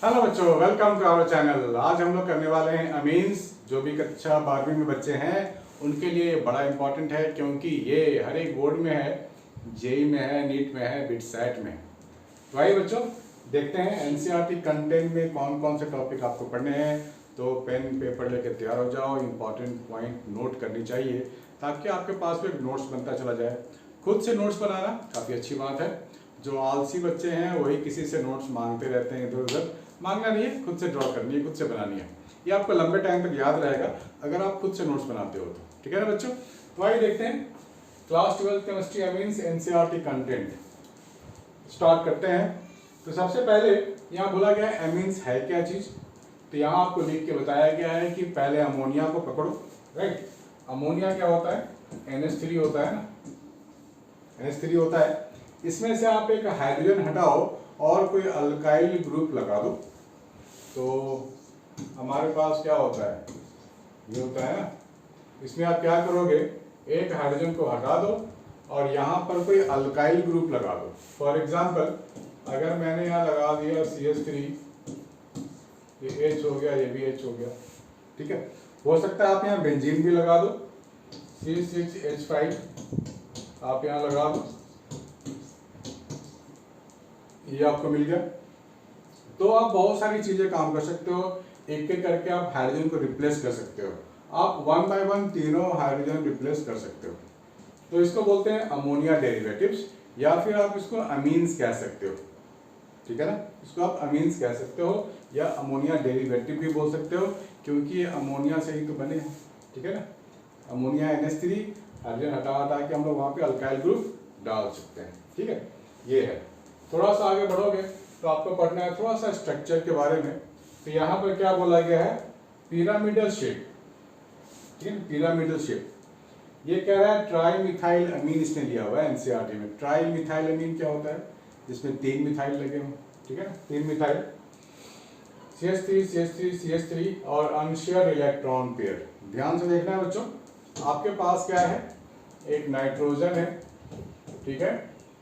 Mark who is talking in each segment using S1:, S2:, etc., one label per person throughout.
S1: Hello बच्चों, welcome to our channel. आज हम लोग करने वाले हैं अमीन्स। जो भी कक्षा 12वीं में बच्चे हैं उनके लिए ये बड़ा इंपॉर्टेंट है, क्योंकि ये हर एक बोर्ड में है, जेई में है, नीट में है, बिटसैट में है। तो आइए बच्चों, देखते हैं एनसीईआरटी कंटेंट में कौन कौन से टॉपिक आपको पढ़ने हैं। तो पेन पेपर लेके तैयार हो जाओ, इंपॉर्टेंट पॉइंट नोट करनी चाहिए ताकि आपके पास में नोट्स बनता चला जाए। खुद से नोट्स बनाना काफ़ी अच्छी बात है। जो आलसी बच्चे हैं वही किसी से नोट्स मांगते रहते हैं, इधर उधर। मांगना नहीं है, खुद से ड्रॉ करनी है, खुद से बनानी है। ये आपको लंबे टाइम तक याद रहेगा अगर आप खुद से नोट्स बनाते हो तो। ठीक है ना बच्चों? तो आइए देखते हैं class 12 chemistry amines NCERT content start करते हैं। तो सबसे पहले यहाँ बोला गया है एमीन्स है क्या चीज़। तो यहाँ आपको लिख के बताया गया है कि पहले अमोनिया को पकड़ो। राइट, अमोनिया क्या होता है? NH3 होता है ना, NH3 होता है। इसमें से आप एक हाइड्रोजन हटाओ और कोई अल्काइल ग्रुप लगा दो, तो हमारे पास क्या होता है? ये होता है ना। इसमें आप क्या करोगे, एक हाइड्रोजन को हटा दो और यहाँ पर कोई अल्काइल ग्रुप लगा दो। फॉर एग्जांपल, अगर मैंने यहाँ लगा दिया CH3, ये H हो गया, ये भी H हो गया। ठीक है, हो सकता है आप यहाँ बेंजीन भी लगा दो, C6H5 आप यहाँ लगा दो, ये आपको मिल गया। तो आप बहुत सारी चीजें काम कर सकते हो, एक एक करके आप हाइड्रोजन को रिप्लेस कर सकते हो। आप 1 बाय 1 तीनों हाइड्रोजन रिप्लेस कर सकते हो। तो इसको बोलते हैं अमोनिया डेरिवेटिव्स, या फिर आप इसको अमीन्स कह सकते हो। ठीक है ना, इसको आप अमीन्स कह सकते हो या अमोनिया डेरिवेटिव भी बोल सकते हो, क्योंकि ये अमोनिया से ही तो बने हैं। ठीक है ना, अमोनिया NH3, हाइड्रोजन हटा के हम लोग वहाँ पे अल्काइल ग्रुप डाल सकते हैं। ठीक है, ये है। थोड़ा सा आगे बढ़ोगे तो आपको पढ़ना है थोड़ा सा स्ट्रक्चर के बारे में। तो यहाँ पर क्या बोला गया है? Pyramidal shape. ठीक है, पिरामिडल शेप। ये कह रहा है ट्राई मिथाइल अमीन, इसने लिया हुआ है एनसीईआरटी में। ट्राई मिथाइल अमीन क्या होता है? जिसमें 3 मिथाइल लगे हों। ठीक है ना, 3 मिथाइल, CH3 CH3 CH3 और अनशेयर्ड इलेक्ट्रॉन पेयर। ध्यान से देखना है बच्चों, आपके पास क्या है? एक नाइट्रोजन है, ठीक है,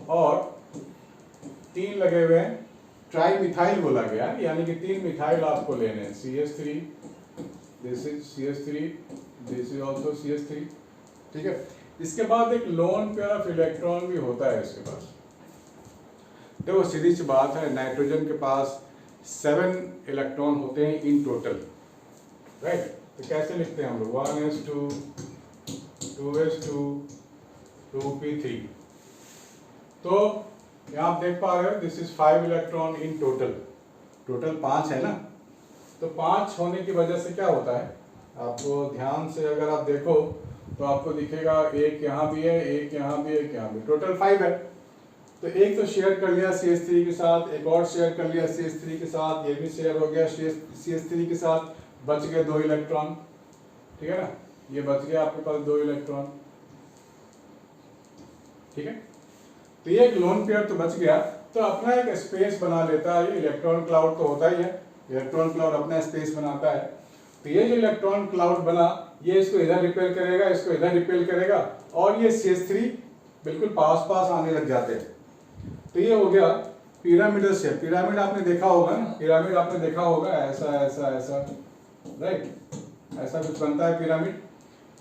S1: और 3 लगे हुए हैं। ट्राई मिथाइल बोला गया, यानी कि 3 मिथाइल आपको लेने हैं। CH3, this is CH3, this is also CH3। ठीक है, इसके बाद एक लोन पेयर ऑफ इलेक्ट्रॉन भी होता है इसके पास। देखो सीधी सी बात है, नाइट्रोजन के पास 7 इलेक्ट्रॉन होते हैं इन टोटल। राइट, तो कैसे लिखते हैं हम लोग? 1s2 2s2 2p3। तो यहाँ आप देख पा रहे हो, this is 5 electron in total. Total 5 है ना। तो 5 होने की वजह से क्या होता है, आपको ध्यान से अगर आप देखो तो आपको दिखेगा एक यहाँ भी है, एक यहाँ भी, एक यहाँ भी, टोटल 5 है। तो एक तो शेयर कर लिया CH3 के साथ, एक और शेयर कर लिया CH3 के साथ, ये भी शेयर हो गया CH3 के साथ, बच गए 2 इलेक्ट्रॉन। ठीक है ना, ये बच गया आपके पास 2 इलेक्ट्रॉन। ठीक है, तो ये एक लोन पेयर तो बच गया, तो अपना एक स्पेस बना लेता है। ये इलेक्ट्रॉन क्लाउड तो होता ही है, इलेक्ट्रॉन क्लाउड अपना स्पेस बनाता है। तो ये जो इलेक्ट्रॉन क्लाउड बना, ये इसको इधर रिपेल करेगा, इसको इधर रिपेल करेगा, और ये CH3 बिल्कुल पास पास आने लग जाते हैं। तो ये हो गया पिरामिडल शेप। पिरामिड आपने देखा होगा ना, पिरामिड आपने देखा होगा, ऐसा ऐसा ऐसा, राइट, ऐसा कुछ बनता है पिरामिड।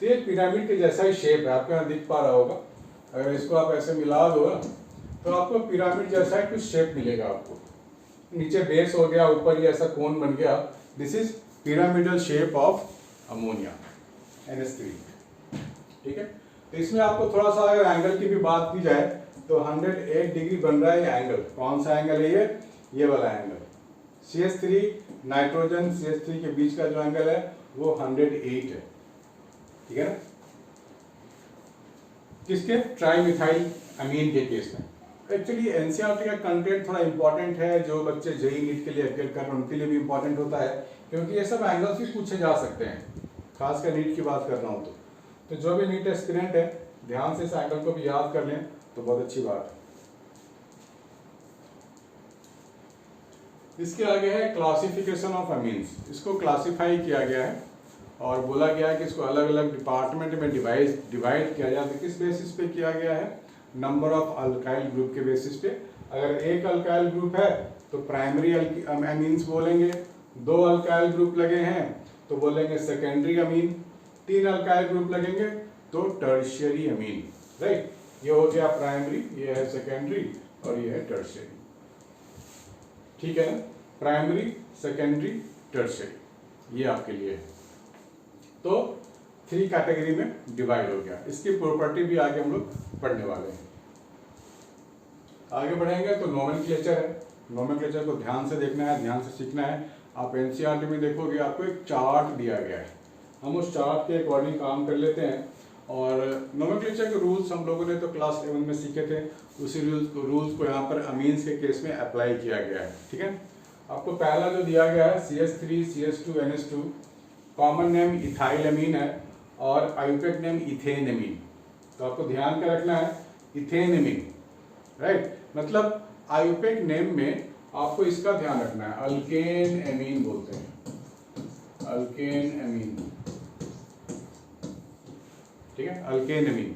S1: तो ये पिरामिड के जैसा ही शेप है, आपको यहाँ दिख पा रहा होगा। अगर इसको आप ऐसे मिला दो ना, तो आपको पिरामिड जैसा ही कुछ शेप मिलेगा। आपको नीचे बेस हो गया, ऊपर ये ऐसा कोन बन गया। This is pyramidal shape of ammonia NH3। ठीक है, तो इसमें आपको थोड़ा सा अगर एंगल की भी बात की जाए तो 108 डिग्री बन रहा है ये एंगल। कौन सा एंगल है ये वाला एंगल। CH3 नाइट्रोजन CH3 के बीच का जो एंगल है वो 108 है। ठीक है ना, किसके? ट्राईमिथाइल अमीन के केस में। एक्चुअली एनसीईआरटी का कंटेंट थोड़ा इंपॉर्टेंट है, जो बच्चे जेईई नीट के लिए अपेयर कर रहे हैं उनके लिए भी इंपॉर्टेंट होता है, क्योंकि ये सब एंगल्स भी पूछे जा सकते हैं। खासकर नीट की बात कर रहा हूँ तो जो भी नीट एस्पिरेंट है ध्यान से इस एंगल को भी याद कर लें तो बहुत अच्छी बात है। इसके आगे है क्लासिफिकेशन ऑफ अमीन्स। इसको क्लासिफाई किया गया है और बोला गया है कि इसको अलग अलग डिपार्टमेंट में डिवाइड किया जाए। तो किस बेसिस पे किया गया है? नंबर ऑफ अल्काइल ग्रुप के बेसिस पे अगर एक अल्काइल ग्रुप है तो प्राइमरी अमीन्स बोलेंगे, 2 अल्काइल ग्रुप लगे हैं तो बोलेंगे सेकेंडरी अमीन, 3 अल्काइल ग्रुप लगेंगे तो टर्शियरी अमीन, राइट। ये हो गया प्राइमरी, ये है सेकेंडरी और ये है टर्शियरी, ठीक है ना। प्राइमरी, सेकेंडरी, टर्शियरी, ये आपके लिए है। तो 3 कैटेगरी में डिवाइड हो गया। इसकी प्रॉपर्टी भी आगे हम लोग पढ़ने वाले हैं। आगे बढ़ेंगे तो नोमेनक्लेचर है। नोमेनक्लेचर को ध्यान से देखना है, ध्यान से सीखना है। आप एनसीईआरटी में देखोगे आपको एक चार्ट दिया गया है, हम उस चार्ट के अकॉर्डिंग काम कर लेते हैं। और नोमेनक्लेचर के रूल्स हम लोगों ने तो क्लास 11 में सीखे थे, उसी रूल्स को यहाँ पर अमीन्स के केस में अप्लाई किया गया है, ठीक है। आपको पहला जो दिया गया है CH3 CH2 NH2, common name ethyl अमीन है और आयुपेक नेम इथेन अमीन। तो आपको ध्यान का रखना है इथेन अमीन, राइट। मतलब आयुपेक नेम में आपको इसका ध्यान रखना है, अल्केन अमीन बोलते हैं, अल्केन अमीन, ठीक है, अल्केन अमीन।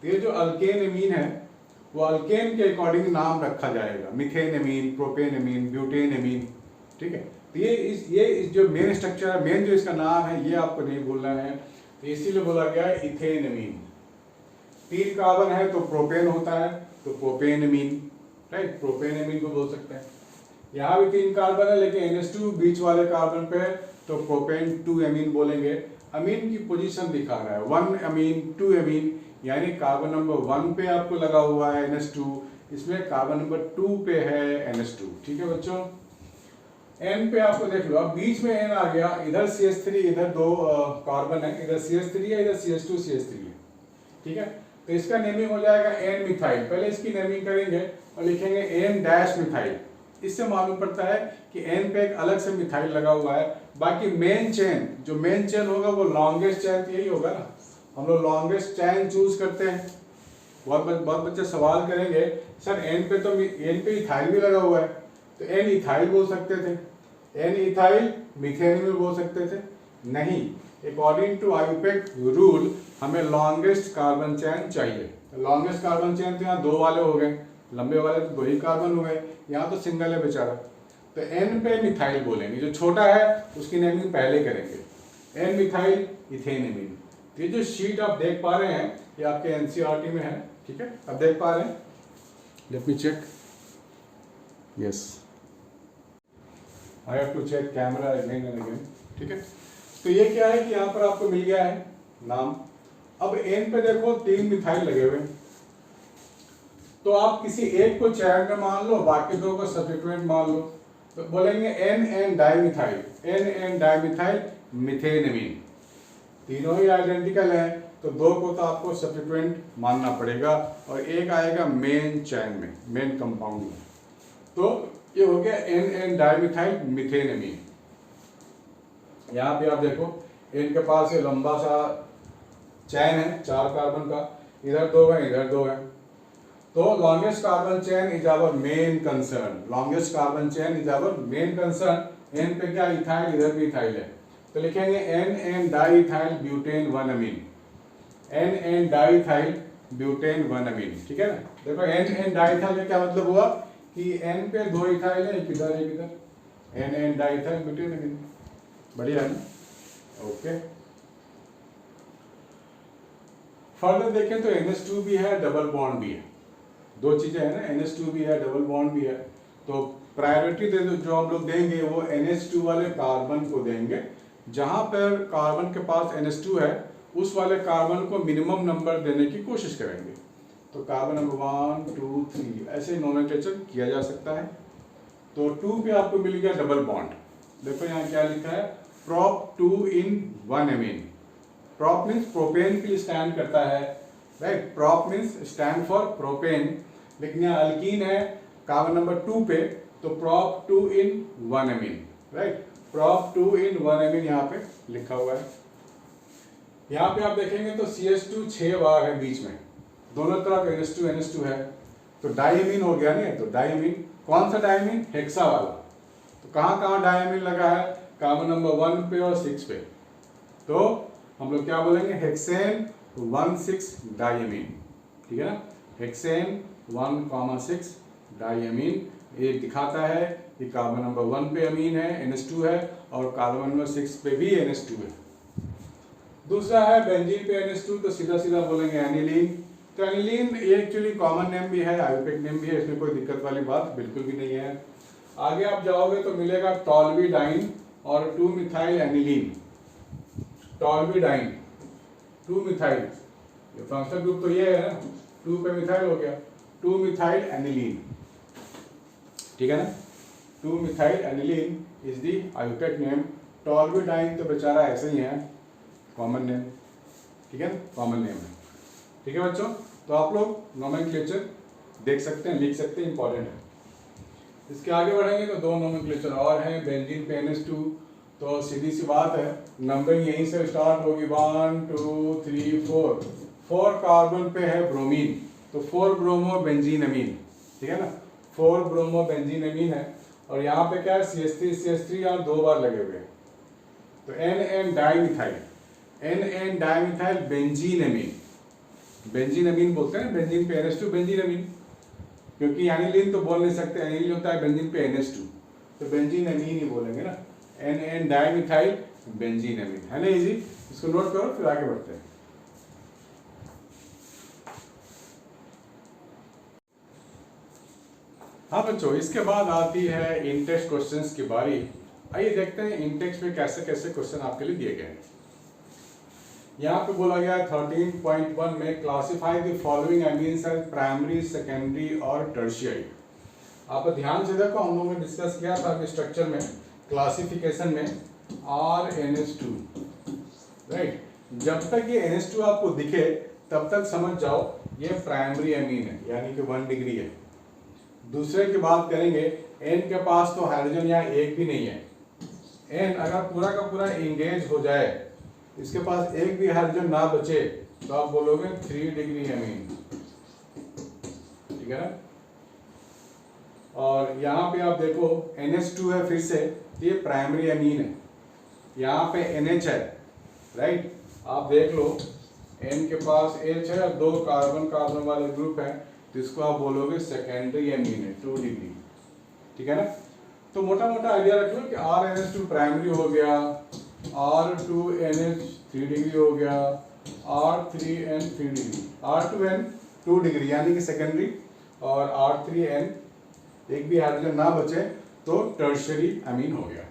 S1: तो ये जो अल्केन अमीन है वो अल्केन के अकॉर्डिंग नाम रखा जाएगा, मिथेन अमीन, प्रोपेन अमीन, ब्यूटेन अमीन, ठीक है। तो ये जो मेन स्ट्रक्चर है, मेन जो इसका नाम है, ये आपको नहीं भूलना है। तो इसीलिए बोला गया है इथेन अमीन। 3 कार्बन है तो प्रोपेन होता है, तो प्रोपेन अमीन, राइट, प्रोपेन अमीन को बोल सकते हैं। यहाँ भी 3 कार्बन है लेकिन NH2 बीच वाले कार्बन पे है तो प्रोपेन 2 अमीन बोलेंगे। अमीन की पोजीशन दिखा रहा है, 1 अमीन 2 अमीन, यानी कार्बन नंबर 1 पे आपको लगा हुआ है NH2, इसमें कार्बन नंबर 2 पे है NH2, ठीक है बच्चों। N पे आपको देख लो, अब बीच में N आ गया, इधर CH3, इधर 2 कार्बन है, इधर CH3 है, इधर CH2 CH3 है, ठीक है। तो इसका नेमिंग हो जाएगा N मिथाइल। पहले इसकी नेमिंग करेंगे और लिखेंगे N डैश मिथाइल। इससे मालूम पड़ता है कि N पे एक अलग से मिथाइल लगा हुआ है। बाकी मेन चेन, जो मेन चेन होगा वो लॉन्गेस्ट चेन यही होगा ना, हम लोग लॉन्गेस्ट चेन चूज करते हैं। बहुत बच्चे सवाल करेंगे सर N पे इथाइल भी लगा हुआ है, तो N इथाइल बोल सकते थे, N इथाइल मिथेन भी बोल सकते थे। नहीं, अकॉर्डिंग टू आयुपेक रूल हमें लॉन्गेस्ट कार्बन चेन चाहिए। लॉन्गेस्ट कार्बन चेन तो यहाँ 2 वाले हो गए, लंबे वाले तो 2 ही कार्बन हुए, यहाँ तो सिंगल है बेचारा। तो N पे मिथाइल बोलेंगे, जो छोटा है उसकी नेमिंग पहले करेंगे, N मिथाइल इथेन अमीन। ये जो शीट आप देख पा रहे हैं ये आपके एनसीईआरटी में है, ठीक है। अब देख पा रहे हैं, let me check, yes, I have to check camera again and again, ठीक है। तो ये क्या है कि यहाँ पर आपको मिल गया है नाम। अब N पे देखो 3 मिथाइल लगे हुए, तो आप किसी एक को चैन में मान लो, बाकी 2 को सब्स्टिट्यूएंट मान लो। तो बोलेंगे N dimethyl, N dimethyl methane amine. तीनों ही आइडेंटिकल है तो 2 को तो आपको सब्स्टिट्यूएंट मानना पड़ेगा और एक आएगा मेन चैन में, मेन कंपाउंड में। तो ये हो गया N डाइमिथाइल मिथेन अमीन। यहाँ पे आप देखो N के पास ये लंबा सा चैन है 4 कार्बन का, इधर 2 है, इधर 2 है। तो longest carbon chain is our main concern, longest carbon chain is our main concern. N पे क्या इथाइल, इधर भी इथाइल है, तो लिखेंगे N डाइइथाइल ब्यूटेन 1 अमीन, N डाइइथाइल ब्यूटेन 1 अमीन, ठीक है ना। देखो N डाइइथाइल का क्या मतलब हुआ कि N पे 2 इथाइल है, एक इधर एक इधर, N डाइइथाइल ब्यूटेन अमीन, बढ़िया है ना, ओके। फर्दर देखें तो NH2 भी है, डबल बॉन्ड भी है, 2 चीजें है ना, NH2 भी है, डबल बॉन्ड भी है। तो प्रायोरिटी जो हम लोग देंगे वो NH2 वाले कार्बन को देंगे। जहां पर कार्बन के पास NH2 है उस वाले कार्बन को मिनिमम नंबर देने की कोशिश करेंगे। तो कार्बन नंबर 1 2 3 ऐसे नोमेनक्लेचर किया जा सकता है। तो 2 पे आपको मिल गया डबल बॉन्ड, देखो यहाँ क्या लिखा है, prop 2 in 1 amine. prop means propane के लिए स्टैंड करता है, right, prop means stand for propane. लेकिन यहाँ अल्कीन है कार्बन नंबर 2 पे, तो prop 2 in 1 amine, right, prop 2 in 1 amine यहाँ पे लिखा हुआ है। यहाँ पे आप देखेंगे तो CH2 6 बार है बीच में, दोनों तरफ NH2 है, तो डाइमीन हो गया नहीं, तो डाइमीन, कौन सा डाइमीन, हेक्सा वाला। तो कहाँ कहाँ डाइमीन लगा है, कार्बन नंबर 1 पे और 6 पे, तो हम लोग क्या बोलेंगे, हेक्सेन 1,6 डाइमीन, ठीक है ना, हेक्सेन 1,6 डाई अमीन। ये दिखाता है कि कार्बन नंबर 1 पे अमीन है, NH2 है, और कार्बन नंबर 6 पे भी NH2 है। दूसरा है बेंजीन पे NH2, तो सीधा सीधा बोलेंगे एनिलीन। तो एनिलीन ये एक्चुअली कॉमन नेम भी है, आयुर्वेदिक नेम भी है, इसमें कोई दिक्कत वाली बात बिल्कुल भी नहीं है। आगे आप जाओगे तो मिलेगा टॉल्बिडाइन और 2 मिथाइल एनिलीन। टॉल्बिडाइन 2 मिथाइल, ये फंक्शनल ग्रुप तो ये है ना, 2 पे मिथाइल हो गया, 2 मिथाइल एनिलीन, ठीक है ना। 2 methyl aniline is the ayurvedic name. Toluidine तो बेचारा ऐसे ही है, कॉमन नेम, ठीक है, कॉमन नेम है, ठीक है बच्चों। तो आप लोग नोमेनक्लेचर देख सकते हैं, लिख सकते हैं, इंपॉर्टेंट है। इसके आगे बढ़ेंगे तो 2 नोमेनक्लेचर और हैं बेंजीन पे NH2। तो सीधी सी बात है, नंबरिंग यहीं से स्टार्ट होगी, 1 2 3 4। 4 कार्बन पे है ब्रोमीन, तो 4 ब्रोमो बेंजीन अमीन, ठीक है ना, 4 ब्रोमो बेंजीन अमीन है। और यहाँ पे क्या है, CH3 यहाँ 2 बार लगे हुए हैं, तो NN dimethyl, NN dimethyl benzene amine. Benzene amine बोलते हैं बेंजीन पे NH2 बेंजीन अमीन, क्योंकि एनिलीन तो बोल नहीं सकते, एनिलीन होता है बेंजीन पे NH2, तो बेंजीन अमीन ही बोलेंगे ना, NN डाइमिथाइल बेंजीन अमीन, है ना इजी। इसको नोट करो, फिर आगे बढ़ते हैं। हाँ बच्चों, इसके बाद आती है इनटेक्स्ट क्वेश्चंस की बारी। आइए देखते हैं इनटेक्स्ट में कैसे कैसे क्वेश्चन आपके लिए दिए गए हैं। यहाँ पे बोला गया है 13.1 में classify the following amines as primary, secondary और टर्शियरी। आप ध्यान से देखो, हम लोगों ने डिस्कस किया था अभी स्ट्रक्चर में, क्लासिफिकेशन में RNH2, राइट। जब तक ये NH2 आपको दिखे तब तक समझ जाओ ये प्राइमरी अमीन है, यानी कि 1 डिग्री है। दूसरे की बात करेंगे, N के पास तो हाइड्रोजन यहाँ एक भी नहीं है। N अगर पूरा का पूरा इंगेज हो जाए, इसके पास एक भी हाइड्रोजन ना बचे, तो आप बोलोगे 3 डिग्री अमीन, ठीक है ना। और यहाँ पे आप देखो NH2 है, फिर से ये प्राइमरी अमीन है, यहाँ पे NH है, राइट। आप देख लो N के पास H है और 2 कार्बन कार्बन वाले ग्रुप है, तो इसको आप बोलोगे सेकेंडरी अमीन है, 2 डिग्री, ठीक है ना। तो मोटा मोटा आइडिया रख लो कि RNH2 प्राइमरी हो गया, R2NH 3 डिग्री हो गया, R3N 3 डिग्री, R2N 2 डिग्री यानी कि सेकेंडरी, और R3N एक भी हाइड्रोजन ना बचे तो टर्शियरी अमीन हो गया,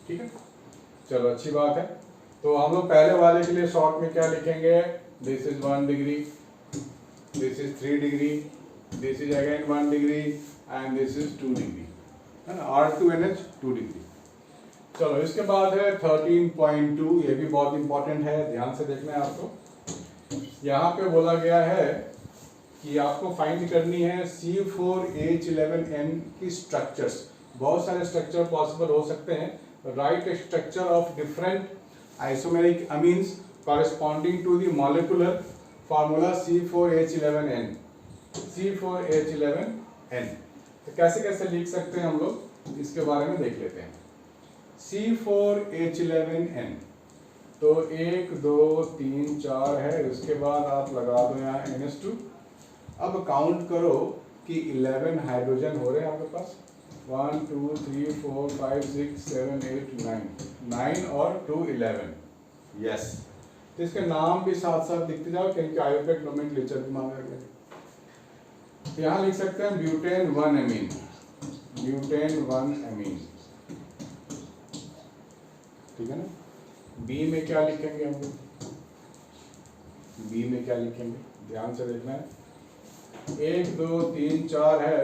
S1: ठीक है। चलो अच्छी बात है। तो हम लोग पहले वाले के लिए शॉर्ट में क्या लिखेंगे, this is 1 degree, this is 3 degree, this is again 1 degree and this is 2 degree, है ना, R2NH 2 डिग्री। चलो इसके बाद है 13.2, ये भी बहुत इंपॉर्टेंट है, ध्यान से देखना है आपको। यहाँ पे बोला गया है कि आपको फाइंड करनी है C4H11N की स्ट्रक्चर्स। बहुत सारे स्ट्रक्चर पॉसिबल हो सकते हैं। Right structure of different isomeric amines corresponding to the molecular formula C4H11N। C4H11N तो कैसे कैसे लिख सकते हैं हम लोग, इसके बारे में देख लेते हैं। C4H11N तो 1 2 3 4 है, उसके बाद आप लगा दो यहाँ NH2। अब काउंट करो कि 11 हाइड्रोजन हो रहे हैं आपके पास, 1 2 3 4 5 6 7 8 9 और 2 11, यस। तो इसके नाम भी साथ साथ लिखते जाओ, क्योंकि आयुर्वेदिक नोमेनक्लेचर भी मांगा गया। यहाँ लिख सकते हैं ब्यूटेन 1 अमीन, ब्यूटेन 1 अमीन, ठीक है ना। बी में क्या लिखेंगे हम लोग, बी में क्या लिखेंगे, ध्यान से देखना है। 1 2 3 4 है,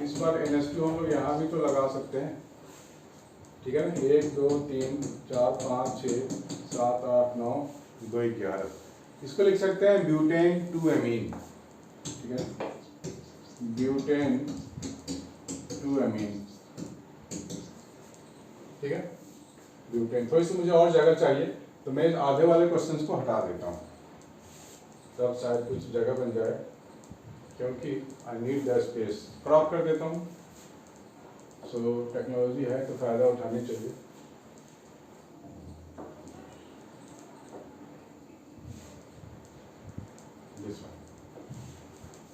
S1: इस पर NH2 हम लोग यहाँ भी तो लगा सकते हैं, ठीक है ना। 1 2 3 4 5 6 7 8 9 2 11, इसको लिख सकते हैं ब्यूटेन 2 अमीन, ठीक है, ब्यूटेन 2 अमीन, ठीक है, ब्यूटेन। थोड़ी सी मुझे और जगह चाहिए, तो मैं आधे वाले क्वेश्चंस को हटा देता हूँ, तब शायद कुछ जगह बन जाए, क्योंकि I need the space. Crop कर देता हूँ। सो टेक्नोलॉजी है तो फ़ायदा उठानी चाहिए। दिस वन,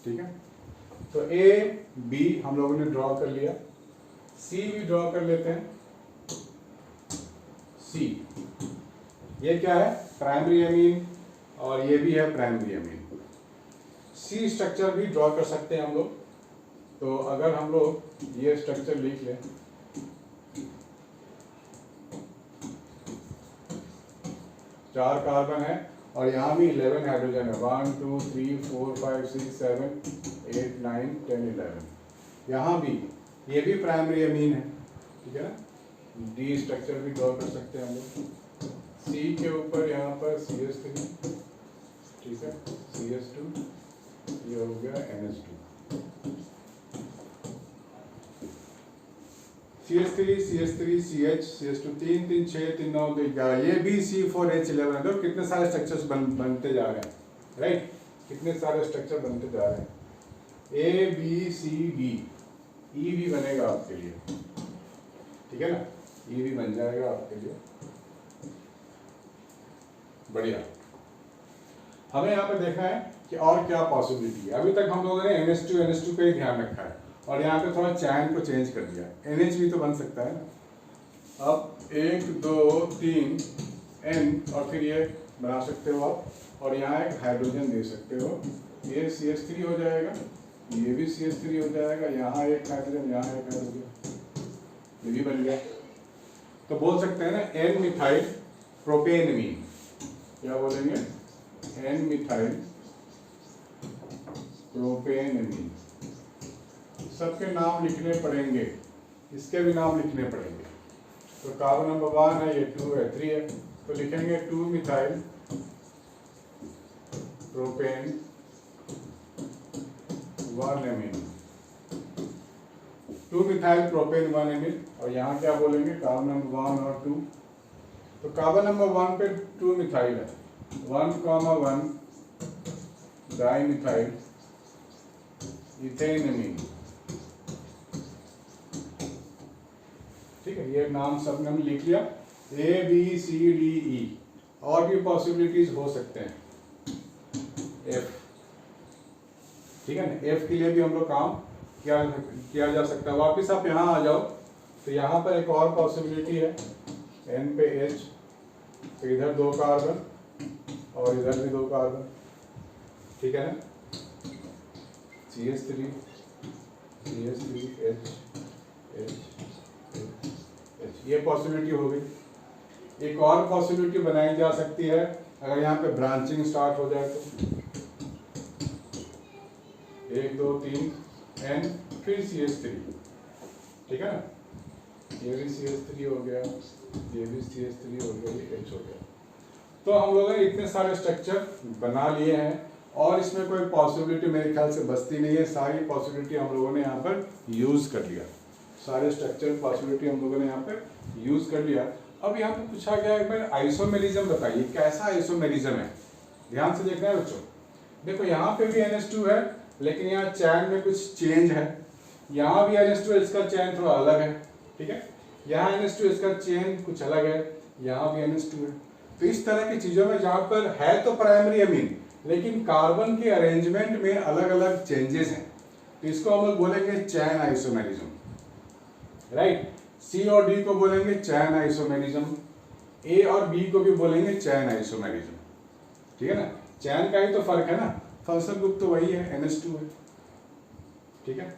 S1: ठीक है। तो A बी हम लोगों ने ड्रॉ कर लिया, सी भी ड्रॉ कर लेते हैं। सी ये क्या है, प्राइमरी एमीन, और ये भी है प्राइमरी एमीन। सी स्ट्रक्चर भी ड्रॉ कर सकते हैं हम लोग। तो अगर हम लोग ये स्ट्रक्चर लिख लें, चार कार्बन है और यहाँ भी 11 हाइड्रोजन है, 1 2 3 4 5 6 7 8 9 10 11। यहाँ भी ये भी प्राइमरी एमीन है, ठीक है ना। डी स्ट्रक्चर भी ड्रॉ कर सकते हैं हम लोग। सी के ऊपर यहाँ पर CH3, ठीक है, CH2, ये हो गया NH2, CH3 CH3 CH CH2, 3 3 6 3 9 2 11, ये भी C4H11 है। तो कितने सारे स्ट्रक्चर्स बनते जा रहे हैं, राइट, कितने सारे स्ट्रक्चर बनते जा रहे हैं। A B C D, E भी बनेगा आपके लिए, ठीक है ना, E भी बन जाएगा आपके लिए, बढ़िया। हमें यहाँ पे देखना है कि और क्या पॉसिबिलिटी है। अभी तक हम लोगों ने NH2 पे ही ध्यान रखा है और यहाँ पे थोड़ा चैन को चेंज कर दिया। NH भी तो बन सकता है ना। अब 1 2 3 N और फिर ये बना सकते हो आप, और यहाँ एक हाइड्रोजन दे सकते हो, ये CH3 हो जाएगा, ये भी CH3 हो जाएगा, यहाँ एक हाइड्रोजन, यहाँ एक हाइड्रोजन, ये भी बन गया। तो बोल सकते हैं ना N मिथाइल प्रोपेनमीन, क्या बोलेंगे, N मिथाइल प्रोपेनमीन। सबके नाम लिखने पड़ेंगे, इसके भी नाम लिखने पड़ेंगे। तो कार्बन नंबर 1 है, ये 2 है, 3 है, तो लिखेंगे 2 methyl propane 1 amine, 2 methyl propane 1 amine. और यहाँ क्या बोलेंगे, कार्बन नंबर 1 और 2। तो कार्बन नंबर 1 पे 2 मिथाइल है, 1,1 डाई मिथाइल इथेन एमीन, ठीक है। ये नाम सबने हम लिख लिया, ABCDE। और भी पॉसिबिलिटीज हो सकते हैं, F, ठीक है ना, F के लिए भी हम लोग काम किया जा सकता है। वापिस आप यहाँ आ जाओ, तो यहाँ पर एक और पॉसिबिलिटी है, N पे H, तो इधर 2 कार्बन और इधर भी 2 कार्बन, ठीक है ना, CH3 H H H, ये पॉसिबिलिटी हो गई। एक और पॉसिबिलिटी बनाई जा सकती है, अगर यहाँ पे ब्रांचिंग स्टार्ट हो जाए तो 1 2 3 N फिर CH3, ठीक है ना, ये भी CH3 हो गया, ये भी CH3 हो गया, ये H हो गया। तो हम लोगों ने इतने सारे स्ट्रक्चर बना लिए हैं और इसमें कोई पॉसिबिलिटी मेरे ख्याल से बचती नहीं है। सारी पॉसिबिलिटी हम लोगों ने यहाँ पर यूज कर लिया, सारे स्ट्रक्चर पॉसिबिलिटी हम लोगों ने यहाँ पर यूज कर लिया। अब यहाँ पे पूछा गया है, मैं आइसोमेरिज्म बताइए, कैसा आइसोमेरिज्म है, ध्यान से देखना है बच्चों। देखो यहाँ पे भी NH2 है, लेकिन यहाँ चैन में कुछ चेंज है, यहाँ भी NH2 इसका चैन थोड़ा अलग है, ठीक है, यहाँ NH2 इसका चेन कुछ अलग है, यहाँ भी NH2 है। तो इस तरह की चीजों में जहाँ पर है तो प्राइमरी अमीन, लेकिन कार्बन के अरेंजमेंट में अलग अलग चेंजेस हैं, तो इसको हम लोग बोलेंगे चैन आइसोमेरिज्म, राइट। C और D को बोलेंगे चैन आइसोमेरिज्म, A और B को भी बोलेंगे चैन आइसोमेरिज्म, ठीक है ना। चैन का ही तो फर्क है ना, फंक्शनल ग्रुप तो वही है, NH2 है, ठीक है।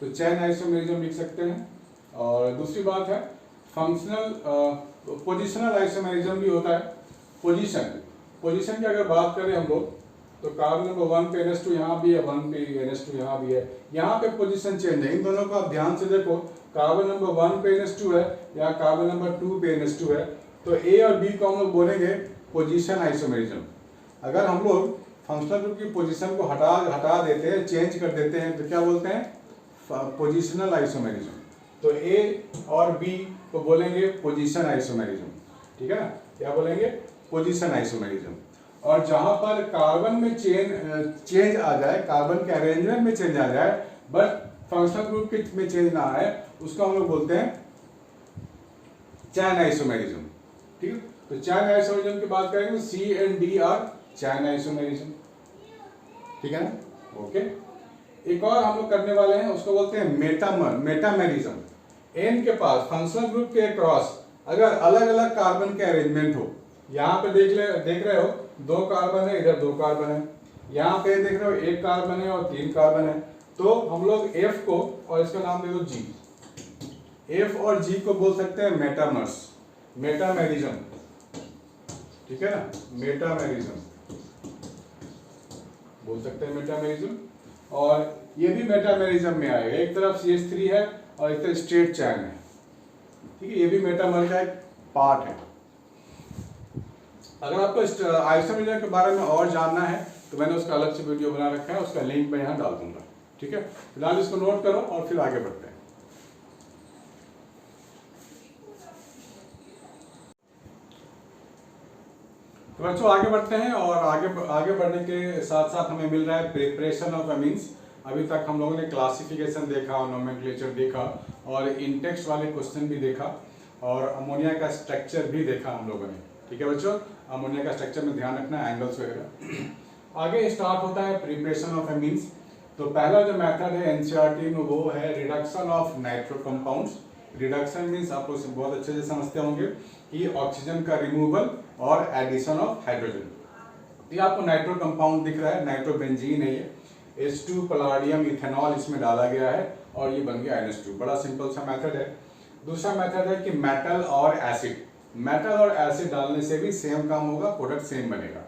S1: तो चैन आइसोमेरिज्म लिख सकते हैं। और दूसरी बात है फंक्शनल पोजिशनल आइसोमेरिज्म भी होता है। पोजीशन की अगर बात करें हम लोग, तो कार्बन नंबर 1 पे NH2 यहाँ भी है, 1 पे NH2 यहाँ भी है, यहाँ पे पोजीशन चेंज है। इन दोनों को आप ध्यान से देखो, कार्बन नंबर 1 पे NH2 है या कार्बन नंबर 2 पे NH2 है, तो A और B को हम लोग बोलेंगे पोजीशन आइसोमेरिज्म। अगर हम लोग फंक्शनल ग्रुप की पोजीशन को हटा देते हैं, चेंज कर देते हैं, तो क्या बोलते हैं, पोजिशनल आइसोमेरिज्म। तो A और B को बोलेंगे पोजीशन आइसोमेरिज्म, ठीक है ना, क्या बोलेंगे, पोजीशन आइसोमेरिज्म। और जहां पर कार्बन में चेंज आ जाए, कार्बन के अरेंजमेंट में चेंज आ जाए, बट फंक्शनल ग्रुप के में चेंज ना आए, उसको हम लोग बोलते हैं चैन आइसोमेरिज्म, ठीक है। तो चैन आइसोमेरिज्म की बात करेंगे, C and D are chain isomerism, ठीक है ना, ओके। एक और हम लोग करने वाले हैं, उसको बोलते हैं मेटामेरिज्म। एन के पास फंक्शनल ग्रुप के क्रॉस अगर अलग अलग कार्बन के अरेंजमेंट हो, यहाँ पे देख रहे हो 2 कार्बन है, इधर 2 कार्बन है, यहाँ पे देख रहे हो 1 कार्बन है और 3 कार्बन है, तो हम लोग एफ को और इसका नाम दे दो जी, एफ और जी को बोल सकते हैं मेटामेरिज्म, ठीक है ना, मेटामेरिज्म बोल सकते हैं मेटामेरिज्म। और ये भी मेटामेरिज्म में आएगा, एक तरफ CH3 है और एक तरफ स्ट्रेट चैन है, ठीक है, ये भी मेटामर का एक पार्ट है। अगर आपको आइसोमेरिज्म के बारे में और जानना है तो मैंने उसका अलग से वीडियो बना रखा है, उसका लिंक मैं यहाँ डाल दूंगा, ठीक है। फिलहाल इसको नोट करो और फिर आगे बढ़ते हैं। तो बच्चों आगे बढ़ते हैं, और आगे बढ़ने के साथ साथ हमें मिल रहा है प्रिपरेशन ऑफ अमीन्स। अभी तक हम लोगों ने क्लासिफिकेशन देखा, नोमेनक्लेचर देखा और इंटेक्स्ट वाले क्वेश्चन भी देखा और अमोनिया का स्ट्रक्चर भी देखा हम लोगों ने, ठीक है बच्चों। अमोनिया का स्ट्रक्चर में ध्यान रखना है, एंगल्स वगैरह। आगे स्टार्ट होता है प्रिपरेशन ऑफ अमीन्स। तो पहला जो मेथड है एनसीईआरटी में वो है reduction of nitro compounds. Reduction means आप लोग बहुत अच्छे से समझते होंगे कि ऑक्सीजन का रिमूवल और एडिशन ऑफ हाइड्रोजन। ये आपको नाइट्रो कंपाउंड दिख रहा है, नाइट्रोबेंजीन है ये, H2 पलाडियम इथेनॉल इसमें डाला गया है और ये बन गया NH2। बड़ा सिंपल सा मेथड है। दूसरा मेथड है कि मेटल और एसिड, मेटल और एसिड डालने से भी सेम काम होगा, प्रोडक्ट सेम बनेगा।